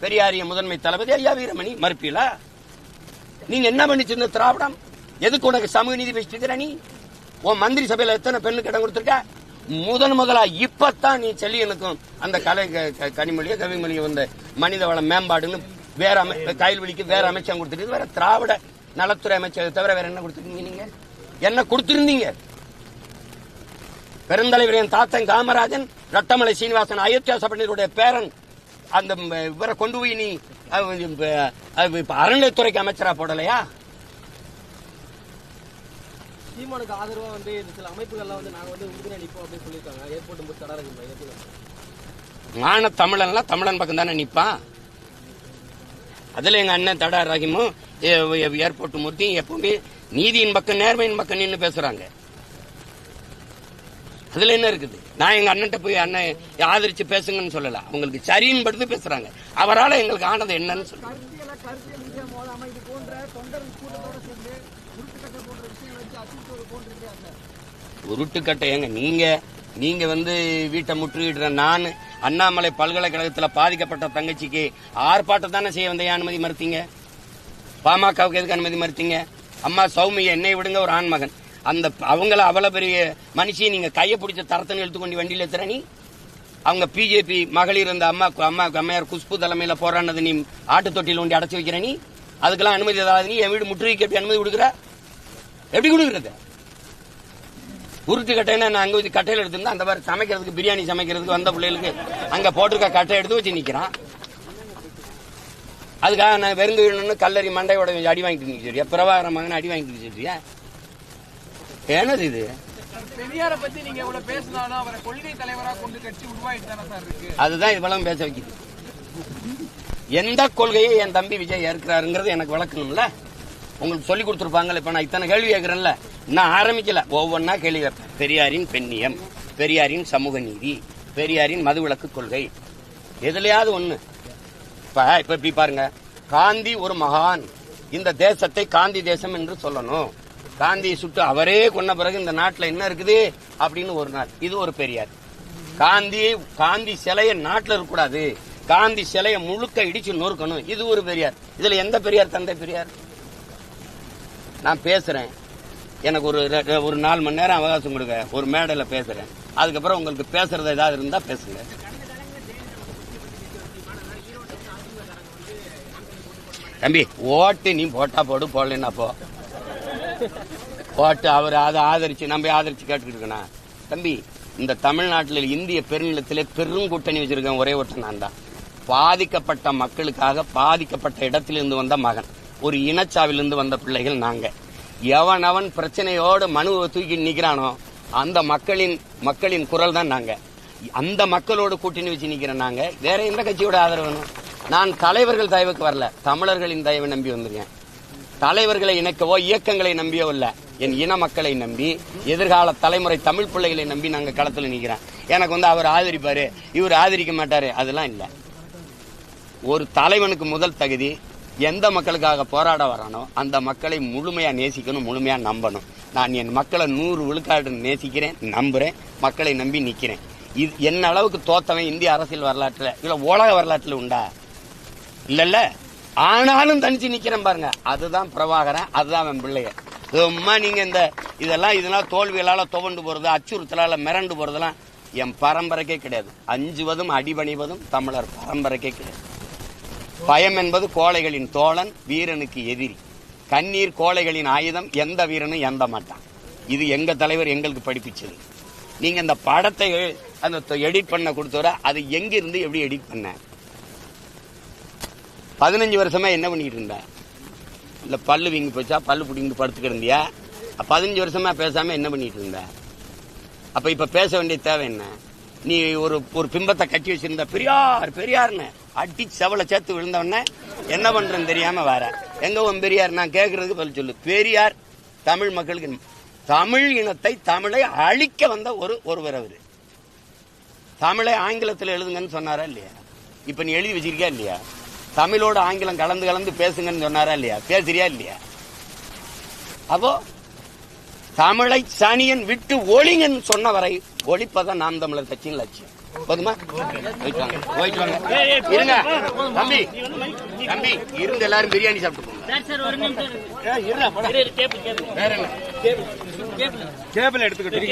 பெரியாரிய முதன்மை தளபதி ஐயா வீரமணி. மறுப்பீல? நீங்க என்ன பண்ணிச்சிருந்த திராவிடம்? எதுக்கு உனக்கு சமூக நீதி பேசிட்டு நீ? உன் மந்திரி சபையில எத்தனை பெண்ணுக்கு இடம் கொடுத்திருக்க? முதலா இப்பத்தான் நீ செல்லியனுக்கும் அந்த கலை கனிமொழியை கவிமொழியை வந்த மனித வள மேம்பாடுன்னு வேற கைல்வெளிக்கு வேற அமைச்சகம் கொடுத்துருக்கு. வேற திராவிட நலத்துறை அமைச்சகம் தவிர வேற என்ன கொடுத்துருக்கீங்க? நீங்க என்ன கொடுத்திருந்தீங்க? பெருந்தலைவர் என் தாத்தன் காமராஜன், ரட்டமலை சீனிவாசன், அயோத்தியா சபையினுடைய பேரன், அந்த இவரை கொண்டு போய் நீ அறநிலையத்துறைக்கு அமைச்சரா போடலையா? சீமானுக்கு ஆதரவா வந்து சில அமைப்புகள்லாம் வந்து நாங்க வந்து உறுதுணை அளிப்போம் அப்படின்னு சொல்லியிருக்காங்க. ஏர்போர்ட் போது தடை மான தமிழன்லாம் தமிழன் பக்கம் தானே நிப்பான். அதுல எங்க அண்ணன் தடா ரஹீமும் ஏர்போர்ட் மூர்த்தியும் எப்பவுமே நீதியின் பக்கம் நேர்மையின் பக்கம் நின்று பேசுறாங்க. அதுல என்ன இருக்குது? நான் எங்க அண்ணன்ட்ட போய் அண்ணன் ஆதரிச்சு பேசுங்கன்னு சொல்லல. அவங்களுக்கு சரின்னு படுத்து பேசுறாங்க. அவரால் எங்களுக்கு ஆனது என்னன்னு சொல்லுங்க. உருட்டுக்கட்டை ஏங்க நீங்க வந்து வீட்டை முற்றுகிடுற நான் அண்ணாமலை பல்கலைக்கழகத்தில் பாதிக்கப்பட்ட தங்கச்சிக்கு ஆர்ப்பாட்டம் தானே செய்ய வந்த அனுமதி மறுத்தீங்க? பாமகவுக்கு எதுக்கு அனுமதி மறுத்தீங்க? அம்மா சௌமிய என்னை விடுங்க ஒரு ஆண்மகன் அந்த அவங்கள அவ்வளவு பெரிய மனுஷியை நீங்க கையை பிடிச்ச தரத்தனை எடுத்துக்கொண்டு வண்டியில் எத்தனை நீ அவங்க பிஜேபி மகளிர் அந்த அம்மையார் குஷ்பு தலைமையில போராடினது நீ ஆட்டு தொட்டியில் ஒண்டி அடைச்சு வைக்கிற நீ அதுக்கெல்லாம் அனுமதி ஏதாவது நீ என் வீடு முற்றுகைக்கு எப்படி அனுமதி கொடுக்குற? எப்படி கொடுக்குறது? உருட்டு கட்டைன்னா நான் அங்க வச்சு கட்டையில் எடுத்திருந்தா அந்த மாதிரி சமைக்கிறதுக்கு பிரியாணி சமைக்கிறதுக்கு வந்த பிள்ளைகளுக்கு அங்க போட்டிருக்க கட்டை எடுத்து வச்சு நிக்கிறான். அதுக்காக நான் வெறுங்க கல்லறி மண்டையோட அடி வாங்கிட்டு நிற்கிறியா? பிரபாகரன் மகன் அடி வாங்கிட்டு நிற்கிறியா? என்னது இது? பெரியாரை பத்தி நீங்க இவ்வளவு பேசினாலும் அவரை கொள்கை தலைவரா கொண்டு கட்சி உருவாயிட்டு தானே சார் இருக்கு. அதுதான் இவ்வளவு பேச வைக்குது. எந்த கொள்கையை என் தம்பி விஜய் ஏற்கிறாருங்கிறது எனக்கு விளக்கணும்ல. உங்களுக்கு சொல்லி கொடுத்துருப்பாங்கல்ல. இப்ப நான் இத்தனை கேள்வி கேட்கிறேன்ல, நான் ஆரம்பிக்கல, ஒவ்வொன்னா கேள்வி வைப்பேன். பெரியாரின் பெண்ணியம், பெரியாரின் சமூக நீதி, பெரியாரின் மதுவிலக்கு கொள்கை, எதுலையாவது ஒண்ணு. இப்ப இப்படி பாருங்க, காந்தி ஒரு மகான், இந்த தேசத்தை காந்தி தேசம் என்று சொல்லணும். காந்தியை சுட்டு அவரே கொன்ன பிறகு இந்த நாட்டில் என்ன இருக்குது அப்படின்னு ஒரு நாள், இது ஒரு பெரியார். காந்தி சிலையை நாட்டில் இருக்கக்கூடாது, காந்தி சிலையை முழுக்க இடிச்சு நொறுக்கணும். இது ஒரு பெரியார். இதுல எந்த பெரியார் தந்தை பெரியார்? நான் பேசுறேன், எனக்கு ஒரு 4 மணி நேரம் அவகாசம் கொடுங்க, ஒரு மேடையில பேசுறேன். அதுக்கப்புறம் உங்களுக்கு பேசுறது ஏதாவது இருந்தா பேசுங்க. தம்பி, ஓட்டு நீ போட்டா போடு, போடலன்னா போ. ஓட்டு அவர் அதை ஆதரிச்சு நம்ம ஆதரிச்சு கேட்டுக்கிட்டு இருக்கணும். தம்பி, இந்த தமிழ்நாட்டில் இந்திய பெருநிலத்திலே பெரும் கூட்டணி வச்சிருக்கேன். ஒரே ஒருத்தன் நான் தான். பாதிக்கப்பட்ட மக்களுக்காக பாதிக்கப்பட்ட இடத்திலிருந்து வந்த மகன், ஒரு இனச்சாவிலிருந்து வந்த பிள்ளைகள் நாங்க. எவன் பிரச்சனையோடு மனுவை தூக்கி நிக்கிறானோ அந்த மக்களின் குரல் தான் நாங்க. அந்த மக்களோடு கூட்டணி வச்சு நிக்கிறேன் நாங்க. வேற எந்த கட்சியோட ஆதரவு வேணும்? நான் தலைவர்கள் தயவுக்கு வரல, தமிழர்களின் தயவை நம்பி வந்திருக்கேன். தலைவர்களை இணைக்கவோ இயக்கங்களை நம்பியோ இல்ல, என் இன மக்களை நம்பி, எதிர்கால தலைமுறை தமிழ் பிள்ளைகளை நம்பி நாங்க களத்துல நிக்கிறேன். எனக்கு அவர் ஆதரிப்பாரு, இவர் ஆதரிக்க மாட்டாரு, அதெல்லாம் இல்ல. ஒரு தலைவனுக்கு முதல் தகுதி எந்த மக்களுக்காக போராட வரானோ அந்த மக்களை முழுமையா நேசிக்கணும், முழுமையா நம்பணும். நான் என் மக்களை 100 விழுக்காடு நேசிக்கிறேன், நம்புறேன், மக்களை நம்பி நிக்கிறேன். இது என்ன அளவுக்கு தோத்தவன் இந்திய அரசியல் வரலாற்றுல இல்ல உலக வரலாற்றுல உண்டா? இல்ல. ஆனாலும் தனிச்சு நிக்கிறேன் பாருங்க, அதுதான் பிரபாகரன், அதுதான் அவன் பிள்ளைய. சும்மா நீங்க இதெல்லாம் தோல்விகளால துவண்டு போறது, அச்சுறுத்தலால மிரண்டு போறதெல்லாம் என் பரம்பரைக்கே கிடையாது. அஞ்சுவதும் அடிபணிவதும் தமிழர் பரம்பரைக்கே கிடையாது. பயம் என்பது கோழைகளின் தோழன், வீரனுக்கு எதிரி. கண்ணீர் கோழைகளின் ஆயுதம், எந்த வீரனும் எந்த மாட்டான். இது எங்க தலைவர் எங்களுக்கு படிப்பிச்சது. நீங்க இந்த படத்தை அந்த எடிட் பண்ண கொடுத்தவர அது எங்க இருந்து எப்படி எடிட் பண்ண? 15 வருஷமா என்ன பண்ணிட்டு இருந்த? இல்ல பல்லு வீங்கி போச்சா, பல்லு பிடிங்கிட்டு படுத்து கிடந்தியா? 15 வருஷமா பேசாம என்ன பண்ணிட்டு இருந்த? அப்ப இப்ப பேச வேண்டிய தேவை என்ன? நீ ஒரு பிம்பத்தை கட்டி வச்சிருந்த, பெரியார் பெரியார்னு அடி செவலை சேர்த்து விழுந்தவன என்ன பண்றேன்னு தெரியாம வர. எங்க உன் பெரியார்? நான் கேட்கறதுக்கு பதில் சொல்லு. பெரியார் தமிழ் மக்களுக்கு, தமிழ் இனத்தை, தமிழை அழிக்க வந்த ஒருவர் அவரு. தமிழை ஆங்கிலத்தில் எழுதுங்கன்னு சொன்னாரா இல்லையா? இப்ப நீ எழுதி வச்சிருக்கியா இல்லையா? தமிழோட ஆங்கிலம் கலந்து பேசுங்கன்னு சொன்னாரா இல்லையா? பேசுறியா இல்லையா? அப்போ தமிழை சனியன் விட்டு ஒளிங்கன்னு சொன்ன வரை ஒளிப்பதான் நாம் தமிழர் கட்சியின் லட்சியம். போதுமா? போயிட்டு வாங்க. இருங்க தம்பி, இருந்து எல்லாரும் பிரியாணி சாப்பிட்டு கேபிள் எடுத்துக்கிட்டு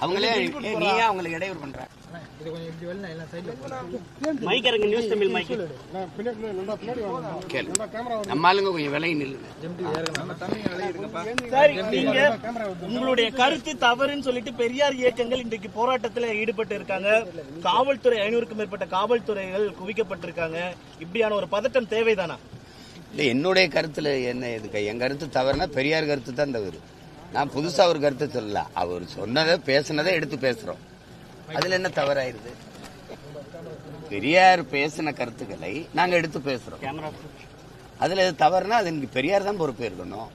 அவங்களே நீ அவங்களுக்கு இடையூறு பண்ற. நம்மளுங்க கொஞ்சம் விலை நில்லுங்க. உங்களுடைய கருத்து தவறுன்னு சொல்லிட்டு பெரியார் இயக்கங்கள் இன்றைக்கு போராட்டத்தில் ஈடுபட்டு இருக்காங்க. காவல்துறை 500க்கும் மேற்பட்ட காவல்துறைகள் குவிக்கப்பட்டிருக்காங்க. இப்படியான ஒரு பதட்டம் தேவைதானா? இல்ல, என்னுடைய கருத்துல என்ன எதுக்கு? என் கருத்து தவறுனா பெரியார் கருத்து தான் தவறு. நான் புதுசா ஒரு கருத்து சொல்லல, அவர் சொன்னதை பேசினதை எடுத்து பேசுறோம். அதுல என்ன தவறாயிருது? பெரியார் பேசின கருத்துக்களை நாங்க எடுத்து பேசுறோம். அதுல எது தவறுனா அது எனக்கு பெரியார் தான் பொறுப்பு இருக்கணும்.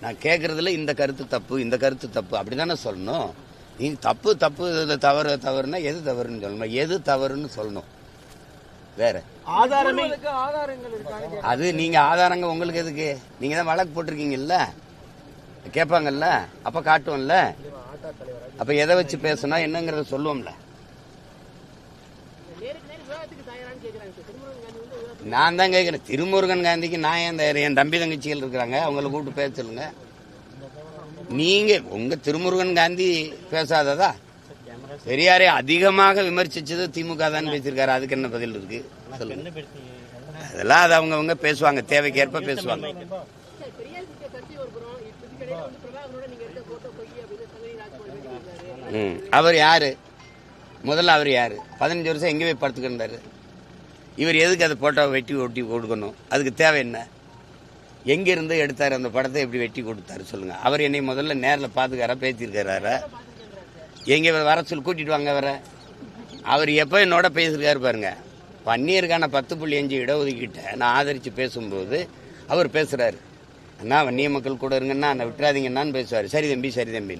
நான் கேட்கறதுல இந்த கருத்து தப்பு, இந்த கருத்து தப்பு அப்படிதானே சொல்லணும். நீங்க தப்பு தவறுனா எது தவறுன்னு சொல்லணும், எது தவறுன்னு சொல்லணும். வேற அது நீங்க ஆதாரங்க உங்களுக்கு எதுக்கு? நீங்க தான் வழக்கு போட்டிருக்கீங்கல்ல, கேட்பாங்கல்ல, அப்ப காட்டுவோம்ல. அப்ப எதை வச்சு பேசணும் என்னங்கறத சொல்லுவோம்ல. நான் தான் கேட்கிறேன், திருமுருகன் காந்திக்கு நான் என் தம்பி தங்கச்சிகள் இருக்கிறாங்க, அவங்கள கூப்பிட்டு பேச சொல்லுங்க. நீங்க உங்க திருமுருகன் காந்தி பேசாததா? பெரியாரை அதிகமாக விமர்சிச்சது திமுக தான் பேசியிருக்காரு. அதுக்கு என்ன பதில் இருக்கு சொல்லுங்க. அதெல்லாம் அது அவங்க பேசுவாங்க, தேவைக்கேற்ப பேசுவாங்க. அவர் யாரு? முதல்ல அவர் யாரு? 15 வருஷம் எங்க போய் படுத்துக்கிட்டாரு? இவர் எதுக்கு அதை போட்டோ வெட்டி ஒட்டி கொடுக்கணும்? அதுக்கு தேவை என்ன? எங்கிருந்து எடுத்தாரு அந்த படத்தை, எப்படி வெட்டி கொடுத்தாரு சொல்லுங்க. அவர் என்னை முதல்ல நேரில் பார்த்துக்காரா, பேசியிருக்காரா? எங்க வர சொல்லி கூட்டிட்டு வாங்க வர. அவர் எப்போ என்னோட பேசியிருக்காரு பாருங்க. வன்னியருக்கான 10.5 இடஒதுக்கீட்ட நான் ஆதரித்து பேசும்போது அவர் பேசுகிறாரு, அண்ணா வன்னிய மக்கள் கூட இருங்கன்னா நான் விட்டுறாதீங்கன்னான்னு பேசுவார். சரி தம்பி சரி தம்பி.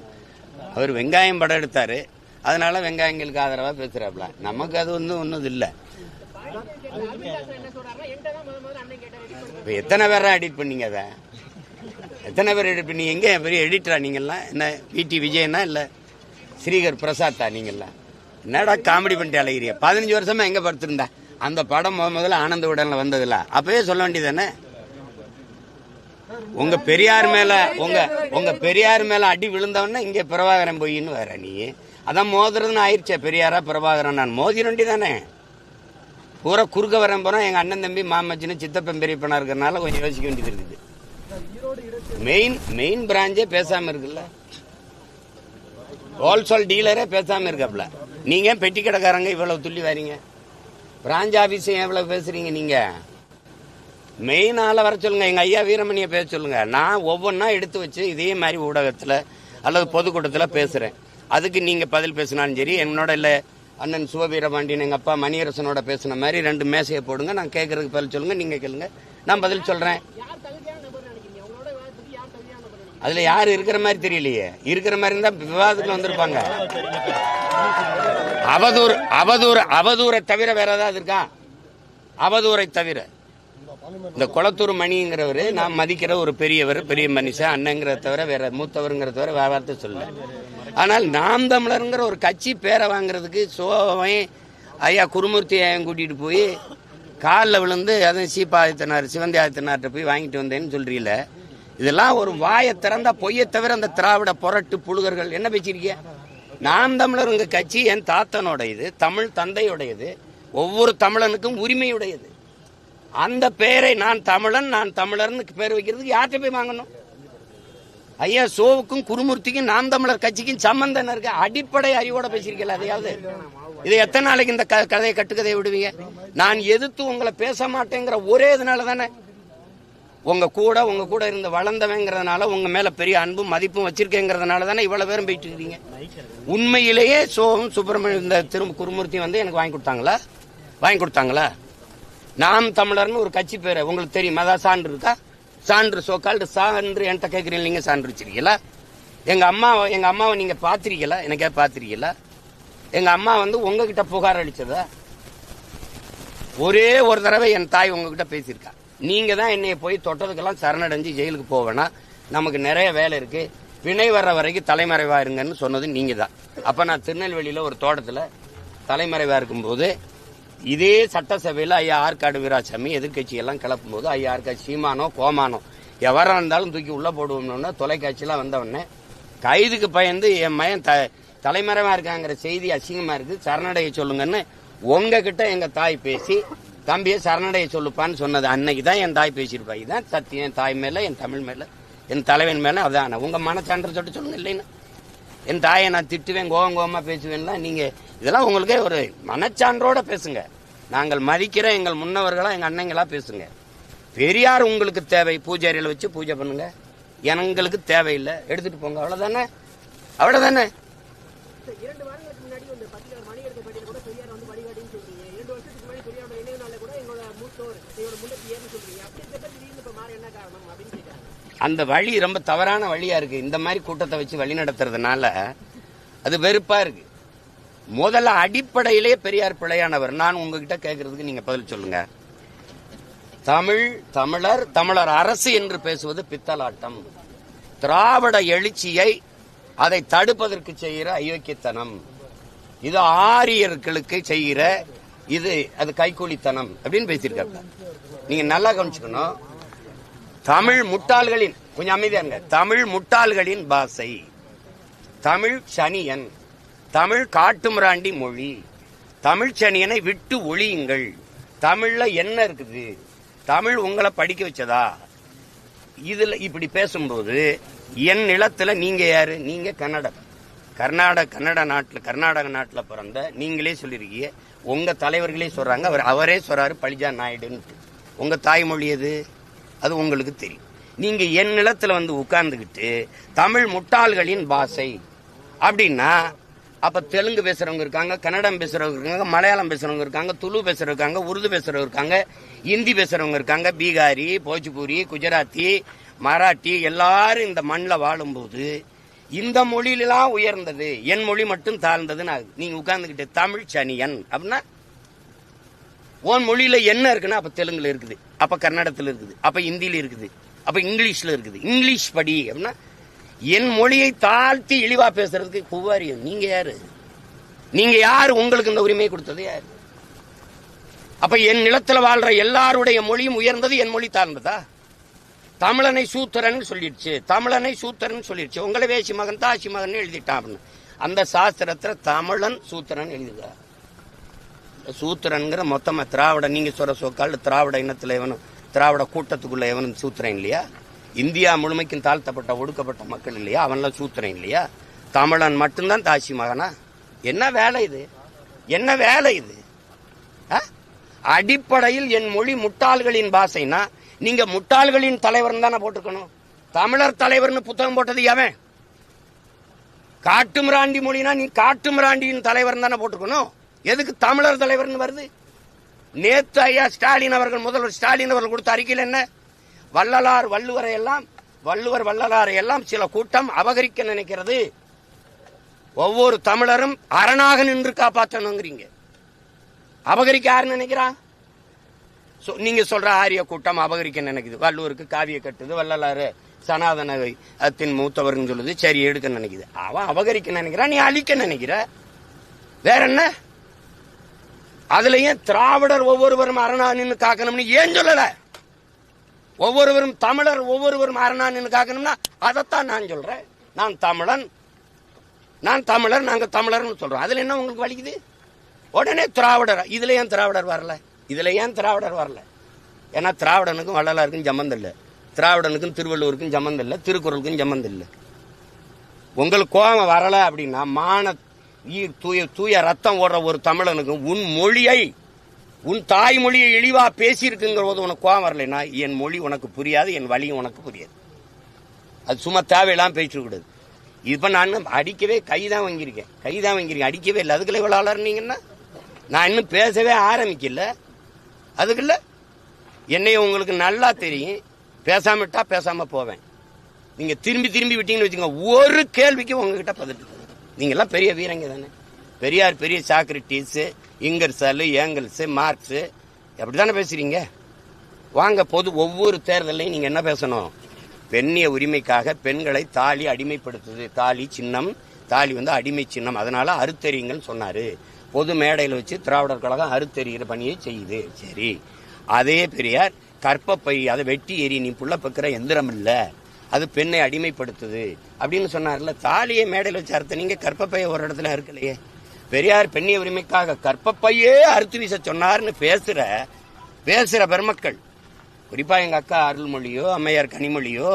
அவர் வெங்காயம் படம் எடுத்தார், அதனால வெங்காயங்களுக்கு ஆதரவாக பேசுகிறாப்புல. நமக்கு அது ஒன்றும் இல்லை. இப்போ எத்தனை பேரா எடிட் பண்ணீங்க? அதை எத்தனை பேர் எடிட் பண்ணி? எங்கே பெரிய எடிட்டரா நீங்கள்லாம்? என்ன விடி விஜயனா இல்லை ஸ்ரீகர் பிரசாத்தா நீங்கள்லாம்? என்னடா காமெடி பண்ணிட்டு அழகிறிய? 15 வருஷமா எங்கே படுத்திருந்தா? அந்த படம் முதல்ல ஆனந்த விடனில் வந்ததில்ல, அப்பவே சொல்ல வேண்டியதானே? உங்க பெரியார் மேல அடி விழுந்தவன்னா இங்கே பிரபாகரன் போயின்னு வேற. நீ அதான் மோதுறதுன்னு ஆயிடுச்சே, பெரியாரா பிரபாகரன். நான் மோதி வேண்டி தானே பூரா குறுக்க வரேன் போறோம். எங்க அண்ணன் தம்பி மாமச்சின்னு சித்தப்பன் பெரியப்பனா இருக்கிறனால கொஞ்சம் யோசிக்க வேண்டியது இருக்குது. மெயின் பிராஞ்சே பேசாம இருக்குல்ல, ஹோல்சேல் டீலரே பேசாம இருக்காப்ல. நீங்க பெட்டி கடைக்காரங்க இவ்வளவு துள்ளி வரீங்க, பிராஞ்ச் ஆபீஸ் எவ்வளவு பேசுறீங்க? நீங்க மெயின் ஆளை வர சொல்லுங்க, எங்க ஐயா வீரமணியை பேச சொல்லுங்க. நான் ஒவ்வொன்றா எடுத்து வச்சு இதே மாதிரி ஊடகத்தில் அல்லது பொதுக்கூட்டத்தில் பேசுறேன். அதுக்கு நீங்க பதில் பேசினாலும் சரி, என்னோட இல்லை அண்ணன் சிவவீரபாண்டியன் எங்க அப்பா மணியரசனோட பேசின மாதிரி 2 மேசையை போடுங்க, நான் கேட்கறதுக்கு பதில் சொல்லுங்க, நீங்க கேளுங்க, நான் பதில் சொல்றேன். அதுல யாரு இருக்கிற மாதிரி தெரியலையே. இருக்கிற மாதிரி இருந்தா விவாதத்துல வந்திருப்பாங்க. அவதூறை தவிர வேற ஏதாவது இருக்கா? அவதூறை தவிர இந்த குளத்தூர் மணிங்கிறவரு நான் மதிக்கிற ஒரு பெரியவர், பெரிய மனுஷன், அண்ணங்கிறத தவிர வேற மூத்தவருங்கிறத தவிர வேற வார்த்தை சொல்லல. ஆனால் நாம் தமிழருங்கிற ஒரு கட்சி பேரை வாங்குறதுக்கு சோவை ஐயா குருமூர்த்தி ஐயன் கூட்டிட்டு போய் காலில் விழுந்து அதுவும் சீப்பா ஆதித்தனார் சிவந்தி ஆதித்தனார்கிட்ட போய் வாங்கிட்டு வந்தேன்னு சொல்றீல. இதெல்லாம் ஒரு வாயை திறந்தா பொய்யை தவிர அந்த திராவிட புரட்டு புழுகர்கள் என்ன பேசிருக்கீங்க? நாம் தமிழருங்க கட்சி என் தாத்தனோட இது, தமிழ் தந்தையுடையது, ஒவ்வொரு தமிழனுக்கும் உரிமையுடையது. அந்த பெயரை நான் தமிழன் நான் தமிழர்னு பேர் வைக்கிறதுக்கு யார்கிட்ட போய் வாங்கணும்? ஐயா சோவுக்கும் குருமூர்த்திக்கும் நாம் தமிழர் கட்சிக்கும் சம்பந்தம் இருக்கு. அடிப்படை அறிவோட பேசிருக்கல. அதையாவது இதை எத்தனை நாளைக்கு இந்த கதையை கட்டுக்கதையை விடுவீங்க? நான் எதிர்த்து உங்களை பேச மாட்டேங்கிற ஒரே இதனால தானே, உங்க கூட இருந்து வளர்ந்தவங்கிறதுனால, உங்க மேல பெரிய அன்பும் மதிப்பும் வச்சிருக்கேங்கிறதுனால தானே இவ்வளவு பேரும் போயிட்டு இருக்கீங்க. உண்மையிலேயே சோவும் சுப்பிரமணியம் இந்த திரும்ப குருமூர்த்தி வந்து எனக்கு வாங்கி கொடுத்தாங்களா? நாம் தமிழர்னு ஒரு கட்சி பேரு உங்களுக்கு தெரியுமா? அதான் சான்று இருக்கா? சான்று சோக்கால்டு சான்று என்கிட்ட கேட்குறீங்க. நீங்க சான்று வச்சிருக்கீங்களா? எங்க அம்மாவை நீங்க பாத்திருக்கீங்களா? எனக்கே பாத்திருக்கீங்களா? எங்க அம்மா வந்து உங்ககிட்ட புகார் அளிச்சதா? ஒரே ஒரு தடவை என் தாய் உங்ககிட்ட பேசியிருக்கா. நீங்க தான் என்னைய போய் தொட்டதுக்கெல்லாம் சரணடைஞ்சு ஜெயிலுக்கு போவேனா, நமக்கு நிறைய வேலை இருக்கு, வினை வர்ற வரைக்கும் தலைமறைவா இருங்கன்னு சொன்னது நீங்க தான். அப்ப நான் திருநெல்வேலியில ஒரு தோட்டத்துல தலைமறைவா இருக்கும்போது இதே சட்டசபையில் ஐயா ஆற்காடு வீராசாமி எதிர்கட்சி எல்லாம் கிளப்பும் போது ஐயா ஆற்காடு சீமானோ கோமானோ எவரா இருந்தாலும் தூக்கி உள்ள போடுவோம்னு தொலைக்காட்சியெல்லாம் வந்தவொடனே கைதுக்கு பயந்து என் மயன் தலைமறைவா இருக்காங்கிற செய்தி அசிங்கமா இருக்கு, சரணடைய சொல்லுங்கன்னு உங்ககிட்ட எங்க தாய் பேசி தம்பியை சரணடைய சொல்லுப்பான்னு சொன்னது அன்னைக்கு தான் என் தாய் பேசியிருப்பா. இதுதான் சத்தியம். என் தாய் மேல, என் தமிழ் மேல, என் தலைவன் மேல. அதான் உங்க மனச்சான்று சொல்லிட்டு சொல்லுங்க. இல்லைன்னா என் தாயை நான் திட்டுவேன், கோவமா பேசுவேன்ல. நீங்க இதெல்லாம் உங்களுக்கே ஒரு மனச்சான்றோட பேசுங்க. நாங்கள் மதிக்கிற எங்கள் முன்னவர்களா எங்க அண்ணங்களா பேசுங்க. பெரியார் உங்களுக்கு தேவை, பூஜாரியில வச்சு பூஜை பண்ணுங்க. எங்களுக்கு தேவையில்லை, எடுத்துட்டு போங்க. அவ்வளவுதானே. 2 வாரங்களுக்கு முன்னாடி இந்த பத்திரிகை மணி எடுத்த பட்டியல கூட பெரியார் வந்து வழிகாட்டின்னு சொல்றீங்க. 2 வருஷத்துக்கு முன்னாடி பெரியாரோட நினைவு நாள்ல கூட எங்களோட மூத்தோர் எங்களோட முன்னேறியர்னு சொல்றீங்க. அப்படி இருக்க திடீர்னு இப்ப மாற என்ன காரணம் அப்படின்னு கேட்டாங்க. அந்த வழி ரொம்ப தவறான வழியா இருக்கு. இந்த மாதிரி கூட்டத்தை வச்சு வழி நடத்துறதுனால அது வெறுப்பா இருக்கு. முதல்ல அடிப்படையிலே பெரியார் பிழையானவர். நான் உங்ககிட்ட கேட்கறதுக்கு நீங்க பதில் சொல்லுங்க. தமிழர் அரசு என்று பேசுவது பித்தலாட்டம். திராவிட எழுச்சியை அதை தடுப்பதற்கு செய்கிற அயோக்கியத்தனம். இது ஆரியர்களுக்கு செய்கிற அது கைக்கூலித்தனம் அப்படின்னு பேசியிருக்காங்க. நீங்க நல்லா கவனிச்சுக்கணும். தமிழ் முட்டாள்களின், கொஞ்சம் அமைதியாங்க, தமிழ் முட்டாள்களின் பாஷை, தமிழ் சனியன், தமிழ் காட்டுமிராண்டி மொழி, தமிழ் சனியனை விட்டு ஒழியுங்கள். தமிழ்ல என்ன இருக்குது? தமிழ் உங்களை படிக்க வச்சதா? இதுல இப்படி பேசும்போது என் நிலத்துல நீங்க யாரு? நீங்க கர்நாடக நாட்டுல பிறந்த நீங்களே சொல்லிருக்கீங்க. உங்க தலைவர்களே சொல்றாங்க, அவரே சொல்றாரு பழிஜா நாயுடுன்னு. உங்க தாய்மொழி எது? அது உங்களுக்கு தெரியும். நீங்க என் நிலத்துல வந்து உட்கார்ந்துகிட்டு தமிழ் முட்டாள்களின் பாஷை அப்படின்னா, அப்ப தெலுங்கு பேசுறவங்க இருக்காங்க, கன்னடம் பேசுறவங்க இருக்காங்க, மலையாளம் பேசுறவங்க இருக்காங்க, துளு பேசுறவங்க இருக்காங்க, உருது பேசுறவங்க இருக்காங்க, ஹிந்தி பேசுறவங்க இருக்காங்க, பீகாரி, போஜ்பூரி, குஜராத்தி, மராட்டி எல்லாரும் இந்த மண்ணில் வாழும்போது இந்த மொழியிலாம் உயர்ந்தது, என் மொழி மட்டும் தாழ்ந்ததுன்னு நீங்க உட்கார்ந்துகிட்டு தமிழ் சனியன் அப்படின்னா, உன் மொழியில என்ன இருக்குன்னா அப்ப தெலுங்குல இருக்குது, அப்ப கன்னடத்துல இருக்குது, அப்ப ஹிந்தியில இருக்குது, அப்ப இங்கிலீஷ்ல இருக்குது, இங்கிலீஷ் படி அப்படின்னா, என் மொழியை தாழ்த்தி இழிவா பேசுறதுக்கு குவாரியம். நீங்க யாரு? நீங்க யாரு? உங்களுக்கு இந்த உரிமை கொடுத்தது யாரு? அப்ப என் நிலத்துல வாழ்ற எல்லாருடைய மொழியும் உயர்ந்தது, என் மொழி தாழ்ந்ததா? தமிழனை சூத்திரன் சொல்லிடுச்சு, தமிழனை சூத்திரன் சொல்லிடுச்சு, உங்களை வேசி மகன் தாசி மகன் எழுதிட்டான் அப்படின்னு. அந்த சாஸ்திரத்துல தமிழன் சூத்திரன் எழுதுக. சூத்திரன்கிற மொத்தமா திராவிட, நீங்க சொல்ற சொற்கால் திராவிட இனத்துல எவனும், திராவிட கூட்டத்துக்குள்ள எவனும் சூத்திரன் இல்லையா? இந்தியா முழுமைக்கும் தாழ்த்தப்பட்ட ஒடுக்கப்பட்ட மக்கள் இல்லையா? அவன்லாம் சூத்திரன் இல்லையா? தமிழன் மட்டும்தான் தாசி மகனா? என்ன வேலை இது? என்ன வேலை இது? அடிப்படையில் என் மொழி முட்டாள்களின் பாஷைனா நீங்க முட்டாள்களின் தலைவர் தானே போட்டுக்கணும். தமிழர் தலைவர்னு புத்தகம் போட்டது எவன்? காட்டுமிராண்டி மொழினா நீ காட்டுமிராண்டியின் தலைவர் தானே போட்டுக்கணும். எதுக்கு தமிழர் தலைவர்னு வருது? நேத்து ஐயா ஸ்டாலின் அவர்கள், முதல்வர் ஸ்டாலின் அவர்கள் கொடுத்த அறிக்கையில் என்ன? வள்ளலார் வள்ளுவரை எல்லாம், வள்ளுவர் வள்ளலாரை எல்லாம் சில கூட்டம் அபகரிக்க நினைக்கிறது, ஒவ்வொரு தமிழரும் அரணாக நின்று காப்பாற்றணுங்கிறீங்க. அபகரிக்க யாரு நினைக்கிறா? நீங்க சொல்ற ஆரிய கூட்டம் அபகரிக்க நினைக்குது. வள்ளுவருக்கு காவிய கட்டுது, வள்ளலாறு சனாதனத்தின் மூத்தவர்னு சொல்லுது, சரி எடுக்க நினைக்குது. அவன் அபகரிக்க நினைக்கிறான், நீ அழிக்க நினைக்கிற. வேற என்ன? அதுலயும் திராவிடர் ஒவ்வொருவரும் அரணா நின்று காக்கணும்னு ஏன் சொல்லல? ஒவ்வொருவரும் தமிழர் ஒவ்வொருவரும் அரணா நின்று காக்கணும்னா அதைத்தான் நான் சொல்றேன். நான் தமிழன், நான் தமிழர், நாங்க தமிழர்னு சொல்றோம். அதுல என்ன உங்களுக்கு வலிக்குது? உடனே திராவிடர். இதுல ஏன் திராவிடர் வரல? இதுல ஏன் திராவிடர் வரல? ஏன்னா திராவிடனுக்கும் வள்ளலாருக்கும் சம்பந்தம் இல்லை, திராவிடனுக்கும் திருவள்ளுவருக்கும் சம்பந்தம் இல்லை, திருக்குறளுக்கும் சம்பந்தம் இல்லை. உங்களுக்கு கோபம் வரல அப்படின்னா, மான தூய ரத்தம் ஓடுற ஒரு தமிழனுக்கும் உன் மொழியை, உன் தாய்மொழியை இழிவா பேசியிருக்குங்கிற போது உனக்கு கோபம் வரலைன்னா, என் மொழி உனக்கு புரியாது, என் வழியும் உனக்கு புரியாது. அது சும்மா தேவையெல்லாம் பேசிட்டு கூடாது. இப்ப நான் அடிக்கவே கைதான் வாங்கியிருக்கேன், அடிக்கவே இல்லை. அதுக்குள்ள இவ்வளவு அலர்னீங்கன்னா நான் இன்னும் பேசவே ஆரம்பிக்கல. அதுக்குள்ள என்னைய உங்களுக்கு நல்லா தெரியும், பேசாமட்டா பேசாம போவேன். நீங்க திரும்பி திரும்பி விட்டீங்கன்னு வச்சுக்கோங்க, ஒரு கேள்விக்கு உங்ககிட்ட பதில். நீங்க எல்லாம் பெரிய வீரங்க தானே. பெரியார் பெரிய சாக்ரட்டிஸ், இங்கர்சாலு, ஏங்கல்ஸ், மார்க்ஸ் அப்படித்தானே பேசுறீங்க. வாங்க, ஒவ்வொரு தேர்தலையும் நீங்க என்ன பேசணும்? பெண்ணிய உரிமைக்காக பெண்களை தாலி அடிமைப்படுத்துது, தாலி சின்னம், தாலி வந்து அடிமை சின்னம், அதனால அறுத்தறியுங்கள் சொன்னாரு. பொது மேடையில் வச்சு திராவிடர் கழகம் அறுத்தறிகிற பணியை செய்யுது. சரி, அதே பெரியார் கற்பப்பை அதை வெட்டி எறி, நீ புள்ள பக்கிற எந்திரம் இல்ல, அது பெண்ணை அடிமைப்படுத்துது அப்படின்னு சொன்னார்ல. தாலியை மேடையில் வச்சு அறுத்த நீங்க கற்பப்பையை ஒரு இடத்துல அறுக்கலையே. பெரியார் பெண்ணிய உரிமைக்காக கற்பப்பையே அறுத்து வீச சொன்னார்னு பேசுற பெருமக்கள், குறிப்பா எங்க அக்கா அருள்மொழியோ, அம்மையார் கனிமொழியோ,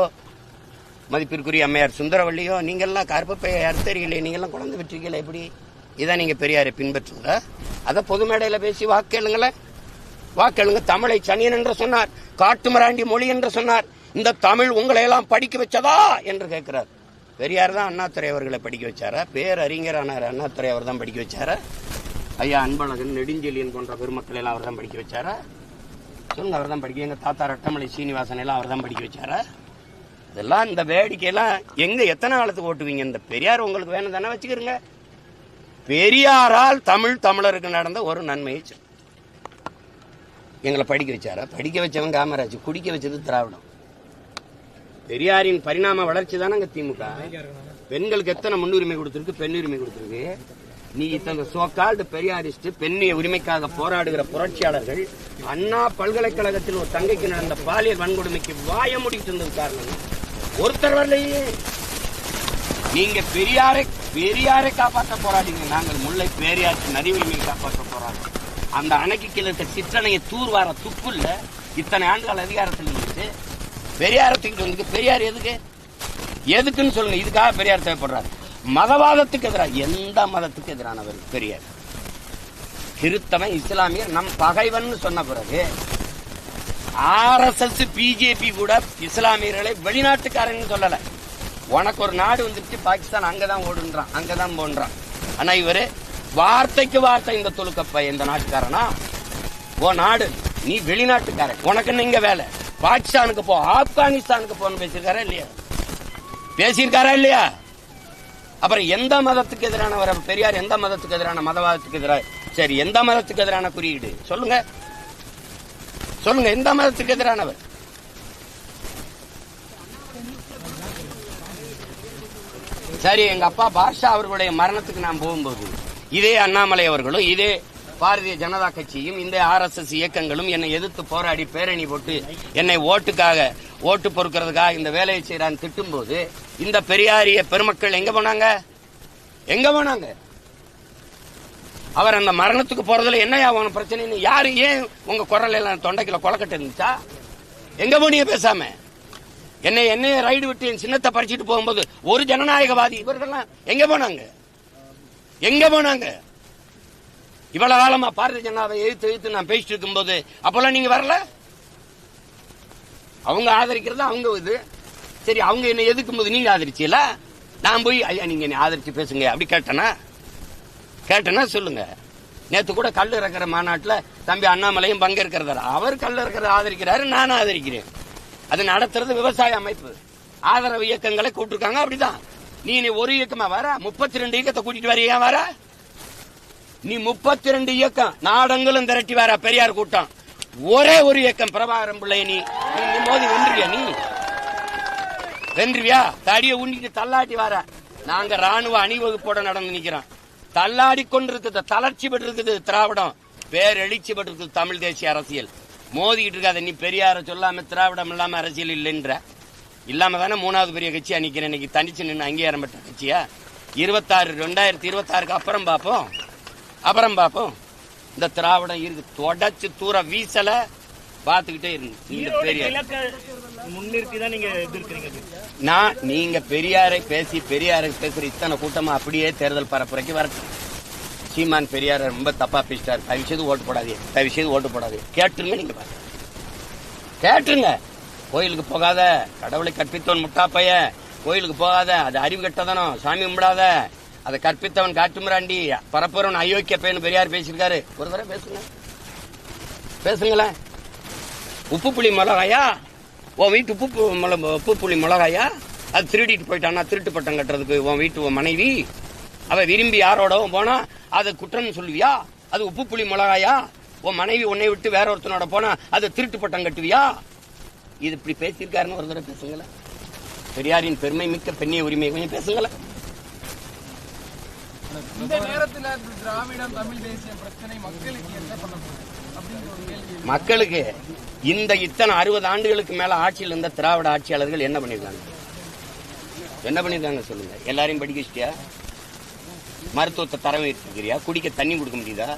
மதிப்பிற்குரிய அம்மையார் சுந்தரவள்ளியோ, நீங்கெல்லாம் கற்பப்பையை அறுத்தறிகளே, நீங்கெல்லாம் குழந்தை பெற்றீங்களே, எப்படி? இதான் நீங்க பெரியாரை பின்பற்றுங்க. அதை பொது மேடையில பேசி வாக்கேளுங்களேன், வாக்கேளுங்க. தமிழை சனியன் என்று சொன்னார், காட்டுமிராண்டி மொழி என்று சொன்னார். இந்த தமிழ் உங்களை எல்லாம் படிக்க வச்சதா என்று கேட்கிறார். பெரியார் தான் அண்ணாதுரை அவர்களை படிக்க வச்சாரா? பேரறிஞரானார் அண்ணாதுரை அவர் தான் படிக்க வச்சாரா? ஐயா அன்பழகன், நெடுஞ்செழியன் போன்ற பெருமக்கள் எல்லாம் அவர் தான் படிக்க வச்சாரா? சொல்லுங்க, அவர் தான் படிக்க. எங்க தாத்தா ரட்டமலை சீனிவாசன் எல்லாம் அவர் தான் படிக்க வச்சாரா? இதெல்லாம் இந்த வேடிக்கையெல்லாம் எங்க எத்தனை காலத்துக்கு ஓட்டுவீங்க? இந்த பெரியார் உங்களுக்கு வேணும் தானே, வச்சுக்கிறீங்க. பெரியாரால் தமிழருக்கு நடந்த ஒரு நன்மையை எங்களை படிக்க வச்சாரா? படிக்க வச்சவன் காமராஜ், குடிக்க வச்சது திராவிடம். பெரியாரின் பரிணாம வளர்ச்சி தானே திமுக. பெண்களுக்கு எத்தனை முன்னுரிமை கொடுத்திருக்கு, பெண் உரிமை கொடுத்திருக்கு. நீ இத்தனை சோகால்டு பெரியாரிஸ்ட், பெண்ணிய உரிமைக்காக போராடுகிற புரட்சியாளர்கள் அண்ணா பல்கலைக்கழகத்தில் ஒரு தங்கைக்கு நடந்த பாலியல் வன்கொடுமைக்கு வாய முடித்து இருந்தது காரணம் ஒருத்தர் வரலையே. நீங்க பெரியாரை காப்பாற்ற போராடிங்க, நாங்கள் முல்லை பெரியாற்று நதி உரிமையை காப்பாற்ற போராடுறோம். அந்த அணைக்கு கீழே இருக்க சிற்றணையை தூர்வார துப்பு இல்ல. இத்தனை ஆண்டுகள் அதிகாரத்தில் இருந்துச்சு, பெரியாரத்துக்கு வந்து பெரியார் எதுக்குன்னு சொல்லுங்க. இதுக்காக பெரியார் தேவைப்படுறாரு. மதவாதத்துக்கு எதிராக, எந்த மதத்துக்கு எதிரானவர் பெரியார்? கிறிஸ்தவன், இஸ்லாமியர் நம் பகைவன் சொன்ன பிறகு RSS பிஜேபி கூட இஸ்லாமியர்களை வெளிநாட்டுக்காரன்னு சொல்லல. உனக்கு ஒரு நாடு வந்துருச்சு பாகிஸ்தான், அங்கதான் ஓடுன்றான், அங்கதான் போன்றான். ஆனா இவரு வார்த்தைக்கு வார்த்தை இந்த துலுக்கப்ப இந்த நாட்டுக்காரனா, ஓ நாடு நீ வெளிநாட்டுக்காரன், உனக்கு இங்க வேலை, பாகிஸ்தானுக்கு போ, ஆப்கானிஸ்தானுக்கு போன்னு பேசியிருக்காரா இல்லையா? பேசியிருக்காரா இல்லையா? அப்புறம் எந்த மதத்துக்கு எதிரானவர் பெரியார்? எந்த மதத்துக்கு எதிரான? மதவாதத்துக்கு எதிராக. சரி, எந்த மதத்துக்கு எதிரான குறியீடு சொல்லுங்க, சொல்லுங்க, எந்த மதத்துக்கு எதிரானவர்? சரி, எங்க அப்பா பாஷா அவர்களுடைய மரணத்துக்கு நான் போகும்போது இதே அண்ணாமலை அவர்களும் இதே பாரதிய ஜனதா கட்சியும் இந்த RSS இயக்கங்களும் என்னை எதிர்த்து போராடி பேரணி போட்டு என்னை ஓட்டு பொறுக்கிறதுக்காக இந்த வேலையை செய்யறான்னு திட்டும் போது இந்த பெரியாரிய பெருமக்கள் எங்க போனாங்க? எங்க போனாங்க? அவர் அந்த மரணத்துக்கு போறதுல என்னையா உன பிரச்சனை? யாரு ஏன் உங்க குரல் எல்லாம் தொண்டைக்குள்ள கொலக்கட்டு இருந்துச்சா? எங்க போனீங்க பேசாம? என்னைய ரைடு விட்டு என் சின்னத்தை பறிச்சுட்டு போகும்போது ஒரு ஜனநாயகவாதி இவர்கள்லாம் எங்க போனாங்க? எங்க போனாங்க? இவ்வளவு காலமா பாரதிய ஜனதாவை எதிர்த்து நான் பேசிட்டு இருக்கும் போது அப்பெல்லாம் நீங்க வரல. அவங்க ஆதரிக்கிறது அவங்க இது. சரி, அவங்க என்ன எதிர்க்கும் போது நீங்க ஆதரிச்சீல, நான் போய் ஐயா நீங்க என்ன ஆதரிச்சு பேசுங்க அப்படி கேட்டனா சொல்லுங்க. நேத்து கூட கல் இறக்குற மாநாட்டில் தம்பி அண்ணாமலையும் பங்கேற்கிறதாரு. அவர் கல் இறக்கிறத ஆதரிக்கிறாரு, நானும் ஆதரிக்கிறேன். அது நடத்துறது விவசாய அமைப்பு, ஆதரவு இயக்கங்களை கூப்பிட்டுருக்காங்க. அப்படிதான் நீ ஒரு இயக்கமா வர 32 இயக்கத்தை கூட்டிட்டு வர வர நீ 32 இயக்கம் நாடங்களும் திரட்டி வர பெரியார் கூட்டம். ஒரே ஒரு இயக்கம் பிரபாகரன் பிள்ளை நீ மோதி வென்றியா? நீ வென்றியா? தடிய உண்டிட்டு தள்ளாட்டி வர. நாங்க ராணுவ அணிவகுப்போட நடந்து நிக்கிறோம். தள்ளாடி கொண்டிருக்குது, தளர்ச்சி பெற்று இருக்குது திராவிடம், பேரெழுச்சி பெற்று இருக்குது தமிழ் தேசிய அரசியல். மோதிக்கிட்டு இருக்காத. நீ பெரியார சொல்லாம திராவிடம் இல்லாம அரசியல் இல்லைன்ற இல்லாம தானே 3வது பெரிய கட்சியா நிக்கிறேன். இன்னைக்கு தனிச்சு நின்று அங்கீகாரம் பெற்ற கட்சியா? 2026க்கு அப்புறம் பார்ப்போம். இந்த திராவிடம் இருக்கு, தொடச்சு தூர வீசல பாத்துக்கிட்டே இருக்கு. நீங்க பெரியாரை பேசுற இத்தனை கூட்டமா அப்படியே தேர்தல் பரப்புரைக்கு வரட்டும். சீமான் பெரியார ரொம்ப தப்பா பேசிட்டாரு, தயவுசெய்து ஓட்டு போடாது, கேட்டுருங்க. நீங்க கேட்டுருங்க. கோயிலுக்கு போகாத, கடவுளை கற்பித்தவன் முட்டாப்பைய, கோயிலுக்கு போகாத, அது அறிவு கெட்டதனம், சாமி கும்பிடாத, அதை கற்பித்தவன் காட்டுமிராண்டி, பரப்புறவன் அயோக்கிய பையன் பெரியார் பேசியிருக்காரு. ஒரு தடவை பேசுங்களேன். உப்பு புளி மிளகாயா, உன் வீட்டு உப்பு புளி மிளகாயா, அது திருடிட்டு போயிட்டானா, திருட்டு பட்டம் கட்டுறதுக்கு உன் வீட்டு மனைவி அவ விரும்பி யாரோடவும் போனா அது குற்றம் சொல்லுவியா? அது உப்பு புளி மிளகாயா? உன் மனைவி உன்னை விட்டு வேற ஒருத்தனோட போனா அது திருட்டு பட்டம் கட்டுவியா? இது இப்படி பேசியிருக்காருன்னு ஒரு தடவை பேசுங்களேன். பெரியாரின் பெருமை மிக்க பெண்ணிய உரிமை கொஞ்சம் பேசுங்களேன். இந்த நேரத்தில் திராவிடம் தமிழ் தேசிய பிரச்சனை மக்களுக்கு என்ன பண்ண போகுது அப்படிங்கிற ஒரு கேள்வி. மக்களுக்கு இந்த இத்தனை 60 ஆண்டுகளுக்கு மேல ஆட்சியில் இருந்த திராவிட ஆட்சியாளர்கள் என்ன பண்ணிருக்காங்க சொல்லுங்க. எல்லாரையும் படிக்க வச்சிட்டியா? மருத்துவத்தை தரம் இருக்கிறியா? குடிக்க தண்ணி கொடுக்க முடியுதா?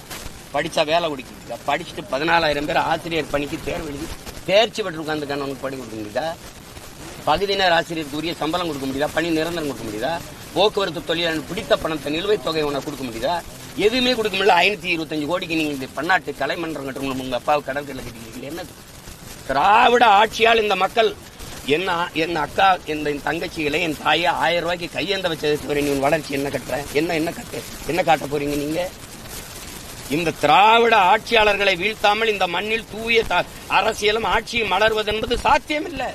படிச்சா வேலை கொடுக்க முடியுதா? படிச்சுட்டு 14,000 பேர் ஆசிரியர் பணிக்கு தேர்வு எழுதி தேர்ச்சி பெற்று உட்காந்துக்கான உனக்கு பணி கொடுக்க முடியுதா? பகுதி நேர ஆசிரியருக்கு உரிய சம்பளம் கொடுக்க முடியுதா? பணி நிரந்தரம் கொடுக்க முடியுதா? போக்குவரத்து தொழிலாளர் பிடித்த பணத்தை நிலுவைத் தொகை உனக்கு கொடுக்க முடியுதா? எதுவுமே கொடுக்க முடியல. 525 கோடிக்கு நீங்க இந்த பன்னாட்டு கலைமன்றம் கட்டணும், உங்க அப்பாவுக்கு கடற்கரை கட்டிக்கிறீங்க. என்ன திராவிட ஆட்சியால் இந்த மக்கள் என் அக்கா என் தங்கச்சிகளை என் தாயை 1000 ரூபாய்க்கு கையேந்த வச்சது நீ வளர்ச்சி என்ன கட்டுற? என்ன காட்ட போறீங்க நீங்க? இந்த திராவிட ஆட்சியாளர்களை வீழ்த்தாமல் இந்த மண்ணில் தூய அரசியலும் ஆட்சியும் மலர்வது என்பது சாத்தியமில்லை.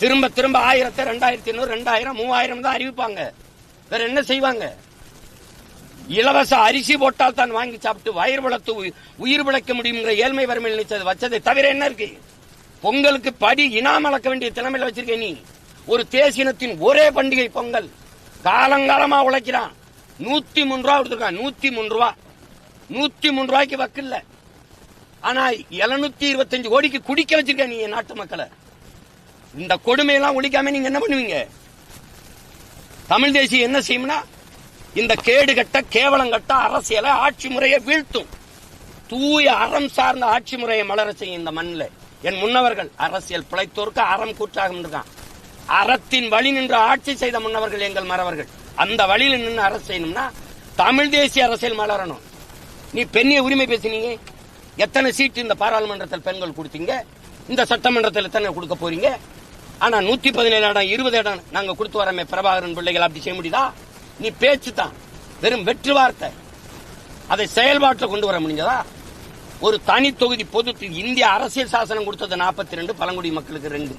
திரும்ப 1000, 2500, 2000, 3000 தான் அறிவிப்பாங்க. வேற என்ன செய்வாங்க? இலவச அரிசி போட்டால் தான் வாங்கி சாப்பிட்டு வயிறு வளர்த்து உயிர் பிழைக்க முடியுங்கிற ஏழ்மை வறுமையில் நினைச்சது வச்சதை தவிர என்ன இருக்கு? பொங்கலுக்கு படி இனாம் அளக்க வேண்டிய திறமையில வச்சிருக்க நீ. ஒரு தேசினத்தின் ஒரே பண்டிகை பொங்கல். காலங்காலமா உழைக்கிறான். 103 ரூபா கொடுத்துருக்கான். 103 ரூபாய்க்கு வக்கில்ல. ஆனா 725 கோடிக்கு குடிக்க வச்சிருக்க நீ நாட்டு மக்களை. இந்த கொடுமையெல்லாம் ஒழிக்காம நீங்க என்ன பண்ணுவீங்க? தமிழ் தேசியம் என்ன செய்யும்னா இந்த கேடு கட்ட கேவலங்கட்ட அரசியலை ஆட்சி முறையை வீழ்த்தும். தூய அறம் சார்ந்த ஆட்சி முறையை மலர செய்யும் இந்த மண்ணில். என் முன்னவர்கள் அரசியல் பிழைத்தோருக்கு அறம் கூற்றாக இருக்கான். அறத்தின் வழி நின்று ஆட்சி செய்த முன்னவர்கள் எங்கள் மறவர்கள். அந்த வழியில் நின்று அரசு செய்யணும்னா தமிழ் தேசிய அரசியல் மலரணும். நீ பெண்ணிய உரிமை பேசினீங்க. எத்தனை சீட்டு இந்த பாராளுமன்றத்தில் பெண்கள் கொடுத்தீங்க? இந்த சட்டமன்றத்தில் தானே கொடுக்க போறீங்க. ஆனா 117 இடம் 20 இடம் நாங்க கொடுத்து வரமே பிரபாகரன் பிள்ளைகள் அப்படி செய்ய முடியுதா? நீ பேச்சு தான், வெறும் வெற்று வார்த்தை. அதை செயல்பாட்டில் கொண்டு வர முடிஞ்சதா? ஒரு தனி தொகுதி பொது இந்திய அரசியல் சாசனம் கொடுத்தது 42, பழங்குடி மக்களுக்கு 2.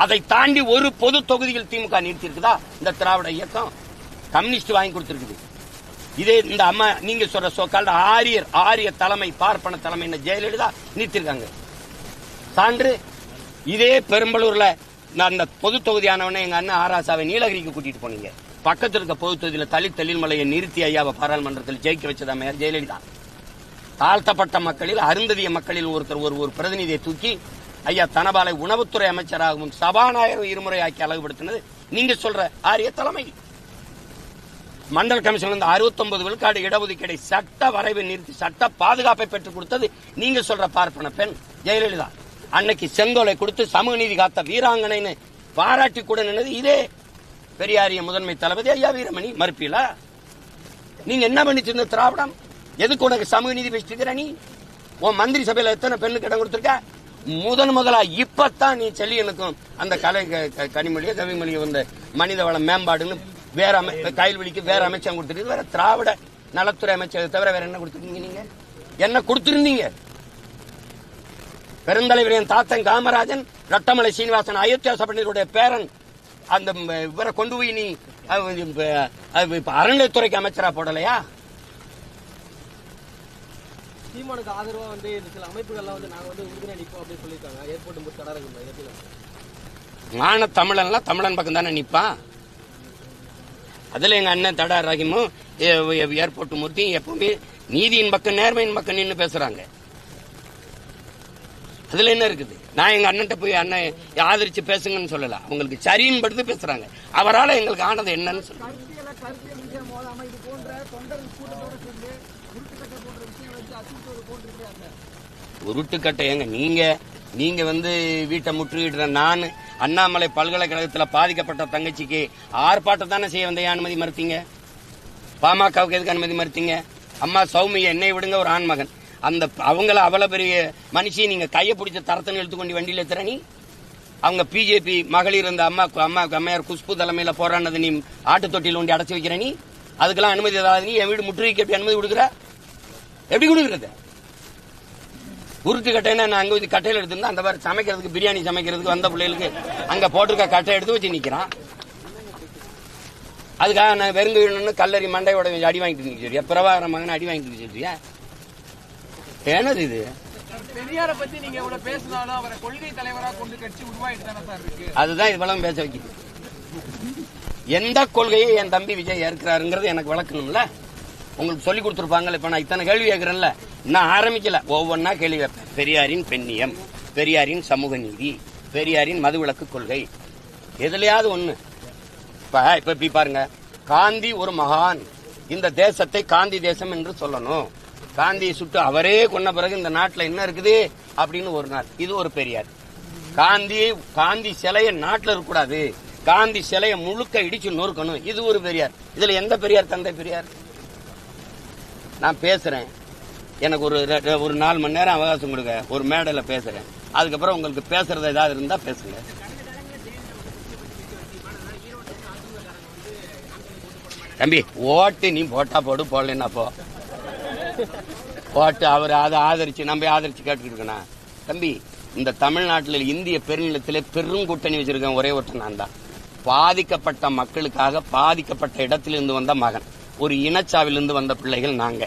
அதை தாண்டி ஒரு பொது தொகுதிகள் திமுக நிறுத்திருக்குதா? இந்த திராவிட இயக்கம் கம்யூனிஸ்ட் வாங்கி கொடுத்திருக்குது. இதே இந்த அம்மா நீங்க சொல்ற சோக்கால்ட ஆரிய தலைமை பார்ப்பன தலைமை ஜெயலலிதா நிறுத்திருக்காங்க. சான்று இதே பெரும்பலூர்ல அந்த பொது தொகுதியானவன எங்க அண்ணன் ஆராசாவை நீலகிரிக்கு கூட்டிட்டு போனீங்க. பக்கத்தில் இருக்க பொது தொகுதியில் தலிமலையை நிறுத்தி ஐயாவை பாராளுமன்றத்தில் ஜெயிக்க வச்சதா மேயர் ஜெயலலிதா. தாழ்த்தப்பட்ட மக்களில் அருந்ததிய மக்களில் ஒருத்தர் ஒரு பிரதிநிதியை தூக்கி ஐயா தனபாலை உணவுத்துறை அமைச்சராகவும் சபாநாயகர் இருமுறை ஆக்கி அழகுபடுத்தினது நீங்க சொல்ற ஆரிய தலைமை. மண்டல் கமிஷன் 69 விழுக்காடு இடஒதுக்கீடை சட்ட வரைவை நிறுத்தி சட்ட பாதுகாப்பை பெற்றுக் கொடுத்தது நீங்க சொல்ற பார்ப்பன பெண் ஜெயலலிதா. அன்னைக்கு செங்கோலை கொடுத்து சமூக நீதி காத்த வீராங்கனைன்னு பாராட்டி கூட நின்னது இதே பெரியாரிய முதன்மை தளபதி ஐயா வீரமணி. மறுப்பீலா? நீங்க என்ன பண்ணிட்டு இருந்த திராவிடம்? எதுக்கு உனக்கு சமூக நீதி பேசிட்டு நீ? உன் மந்திரி சபையில எத்தனை பெண்ணுக்கு இடம் கொடுத்திருக்க? முதலா இப்பத்தான் நீ செல்லியனுக்கும் அந்த கலை கனிமொழியை கவிமொழியை வந்த மனித வள மேம்பாடுன்னு வேற கைல்வெளிக்கு வேற அமைச்சகம் கொடுத்துருக்கு. வேற திராவிட நலத்துறை அமைச்சகம் தவிர வேற என்ன கொடுத்துருக்கீங்க? நீங்க என்ன கொடுத்திருந்தீங்க? பெருந்தலைவர் என் தாத்தன் காமராஜன், ரட்டமலை சீனிவாசன், அயோத்தியா சபையினுடைய பேரன், அந்த இவரை கொண்டு போய் நீ அறநிலையத்துறைக்கு அமைச்சரா போடலையா? சீமானுக்கு ஆதரவா சில அமைப்புகள்லாம் நாங்க உறுதுணை நிற்போம் அப்படின்னு சொல்லியிருக்காங்க. ஏற்பட்டு தடை மான தமிழன்லாம் தமிழன் பக்கம் தானே நிற்பான். அதுல எங்க அண்ணன் தடா ரஹீமும் ஏர்போர்ட் மூர்த்தியும் எப்பவுமே நீதியின் பக்கம் நேர்மையின் பக்கம் நின்று பேசுறாங்க. அதுல என்ன இருக்குது? நான் எங்க அண்ணன்ட்ட போய் அண்ணன் ஆதரிச்சு பேசுங்கன்னு சொல்லல, அவங்களுக்கு சரின்னு படுத்து பேசுறாங்க. அவரால் எங்களுக்கு ஆனது என்னன்னு சொல்லுங்க. உருட்டுக்கட்டை ஏங்க நீங்க வீட்டை முற்றுகிடுற நான் அண்ணாமலை பல்கலைக்கழகத்தில் பாதிக்கப்பட்ட தங்கச்சிக்கு ஆர்ப்பாட்டம் தானே செய்ய வந்த அனுமதி மறுத்தீங்க? பாமகவுக்கு எதுக்கு அனுமதி மறுத்தீங்க? அம்மா சௌமிய என்னை விடுங்க, ஒரு ஆண்மகன், அந்த அவங்கள அவ்வளவு பெரிய மனுஷியை நீங்க கையை பிடிச்ச தரத்தன்னு எடுத்துக்கொண்டு வண்டியில திறனி அவங்க பிஜேபி மகளிர் அந்த அம்மையார் குஷ்பு தலைமையில போராடினது நீ ஆட்டு தொட்டியில் ஒண்டி அடைச்சு வைக்கிற நீ அதுக்கெல்லாம் அனுமதி ஏதாவது நீ என் வீடு முற்றுகைக்கு எப்படி அனுமதி கொடுக்குற? எப்படி கொடுக்குறது? உருட்டு கட்டைன்னா நான் அங்க கட்டையில் எடுத்திருந்தா அந்த மாதிரி சமைக்கிறதுக்கு பிரியாணி சமைக்கிறதுக்கு வந்த பிள்ளைகளுக்கு அங்க போட்டிருக்க கட்டை எடுத்து வச்சு நிக்கிறான். அதுக்காக நான் வெறுங்க கல்லறி மண்டையோட அடி வாங்கிட்டு சொல்றியா? பிரபாகரன் மகன் அடி வாங்கிட்டு சொல்றியா? என்னது இது? பெரியாரை பத்தி நீங்க இவ்வளவு பேசினாலும் அவரை கொள்கை தலைவராக கொண்டு கட்சி உருவாயிட்டு தானே சார் இருக்கு. அதுதான் இவ்வளவு பேச வைக்குது. எந்த கொள்கையை என் தம்பி விஜய் ஏற்கிறாருங்கிறது எனக்கு விளக்கணும்ல. உங்களுக்கு சொல்லி கொடுத்துருப்பாங்கல்ல. இப்ப நான் இத்தனை கேள்வி கேட்கிறேன்ல, நான் ஆரம்பிக்கல, ஒவ்வொன்னா கேள்வி வைப்பேன். பெரியாரின் பெண்ணியம், பெரியாரின் சமூக நீதி, பெரியாரின் மதுவிலக்கு கொள்கை, எதுலையாவது ஒண்ணு. இப்ப இப்படி பாருங்க, காந்தி ஒரு மகான், இந்த தேசத்தை காந்தி தேசம் என்று சொல்லணும். காந்தியை சுட்டு அவரே கொன்ன பிறகு இந்த நாட்டில் என்ன இருக்குது அப்படின்னு ஒரு நாள், இது ஒரு பெரியார். காந்தி சிலையை நாட்டில் இருக்கக்கூடாது, காந்தி சிலையை முழுக்க இடிச்சு நொறுக்கணும், இது ஒரு பெரியார். இதுல எந்த பெரியார் தந்தை பெரியார்? நான் பேசுறேன், எனக்கு ஒரு 4 மணி நேரம் அவகாசம் கொடுங்க, ஒரு மேடையில் பேசுறேன். அதுக்கப்புறம் உங்களுக்கு பேசுறது ஏதாவது இருந்தா பேசுங்க. தம்பி ஓட்டு நீ போட்டா போடு, போடலன்னா போ. ஓட்டு அவர் அதை ஆதரிச்சு நம்ம ஆதரிச்சு கேட்டுக்கிட்டு இருக்கணும். தம்பி, இந்த தமிழ்நாட்டில் இந்திய பெருநிலத்திலே பெரும் கூட்டணி வச்சிருக்கேன் ஒரே ஒருத்தன் நான் தான். பாதிக்கப்பட்ட மக்களுக்காக பாதிக்கப்பட்ட இடத்திலிருந்து வந்த மகன், ஒரு இனச்சாவிலிருந்து வந்த பிள்ளைகள் நாங்க.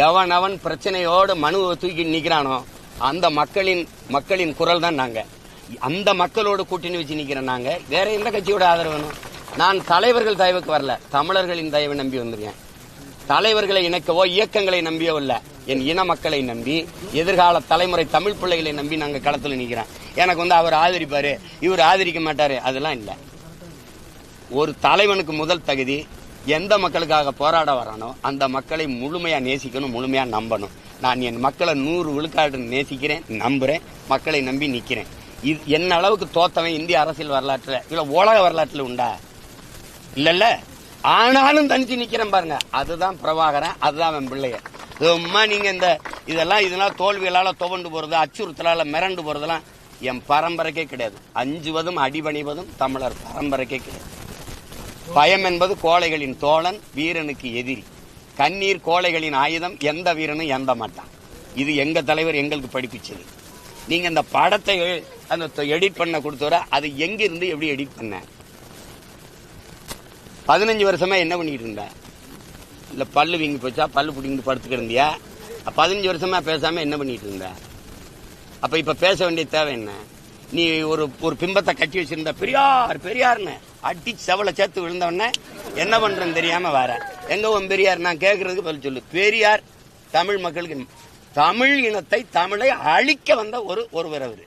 எவன் பிரச்சனையோடு மனுவை தூக்கி நிக்கிறானோ அந்த மக்களின் குரல் தான் நாங்க. அந்த மக்களோடு கூட்டணி வச்சு நிக்கிறேன் நாங்க. வேற எந்த கட்சியோட ஆதரவு வேணும்? நான் தலைவர்கள் தயவுக்கு வரல, தமிழர்களின் தயவை நம்பி வந்திருக்கேன். தலைவர்களை இணைக்கவோ இயக்கங்களை நம்பியோ இல்ல, என் இன மக்களை நம்பி, எதிர்கால தலைமுறை தமிழ் பிள்ளைகளை நம்பி நாங்க களத்துல நிக்கிறேன். எனக்கு அவர் ஆதரிப்பாரு, இவர் ஆதரிக்க மாட்டாரு, அதெல்லாம் இல்ல. ஒரு தலைவனுக்கு முதல் தகுதி எந்த மக்களுக்காக போராட வரானோ அந்த மக்களை முழுமையா நேசிக்கணும், முழுமையா நம்பணும். நான் என் மக்களை 100 விழுக்காடு நேசிக்கிறேன், நம்புறேன், மக்களை நம்பி நிக்கிறேன். என்ன அளவுக்கு தோத்தவன் இந்திய அரசியல் வரலாற்றுல இல்ல உலக வரலாற்றுல உண்டா? இல்ல. ஆனாலும் தனிச்சு நிக்கிறேன் பாருங்க, அதுதான் பிரபாகரன், அதுதான் அவன் பிள்ளைய. சும்மா நீங்க இதெல்லாம் தோல்விகளால துவண்டு போறது, அச்சுறுத்தலால மிரண்டு போறதெல்லாம் என் பரம்பரைக்கே கிடையாது. அஞ்சுவதும் அடிபணிவதும் தமிழர் பரம்பரைக்கே கிடையாது. பயம் என்பது கோழைகளின் தோழன், வீரனுக்கு எதிரி. கண்ணீர் கோழைகளின் ஆயுதம், எந்த வீரனும் எந்த மாட்டான். இது எங்க தலைவர் எங்களுக்கு படிப்பிச்சது. நீங்க இந்த படத்தை அந்த எடிட் பண்ண கொடுத்தவர அது எங்க இருந்து எப்படி எடிட் பண்ண? 15 வருஷமா என்ன பண்ணிட்டு இருந்த? இல்ல பல்லு வீங்கி போச்சா, பல்லு பிடிங்கிட்டு படுத்துக்க இருந்தியா? 15 வருஷமா பேசாம என்ன பண்ணிட்டு இருந்த? அப்ப இப்ப பேச வேண்டிய தேவை என்ன? நீ ஒரு பிம்பத்தை கட்டி வச்சிருந்த, பெரியார் பெரியார்னு அடி செவலை சேர்த்து விழுந்தவன என்ன பண்றேன்னு தெரியாம வர. எங்க உன் பெரியார்? நான் கேட்கறதுக்கு பதில் சொல்லு. பெரியார் தமிழ் மக்களுக்கு, தமிழ் இனத்தை, தமிழை அழிக்க வந்த ஒருவர் அவரு.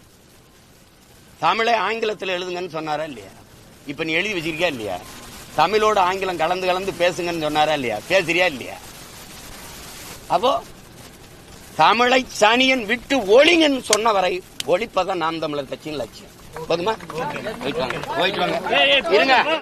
தமிழை ஆங்கிலத்தில் எழுதுங்கன்னு சொன்னாரா இல்லையா? இப்ப நீ எழுதி வச்சிருக்கியா இல்லையா? தமிழோட ஆங்கிலம் கலந்து கலந்து பேசுங்கன்னு சொன்னாரா இல்லையா? பேசுறியா இல்லையா? அப்போ தமிழை சனியன் விட்டு ஒளிங்கன்னு சொன்ன வரை ஒழிப்பதான் நாம் தமிழர் கட்சியின் லட்சியம். போதுமா? போயிட்டு வாங்க இருங்க.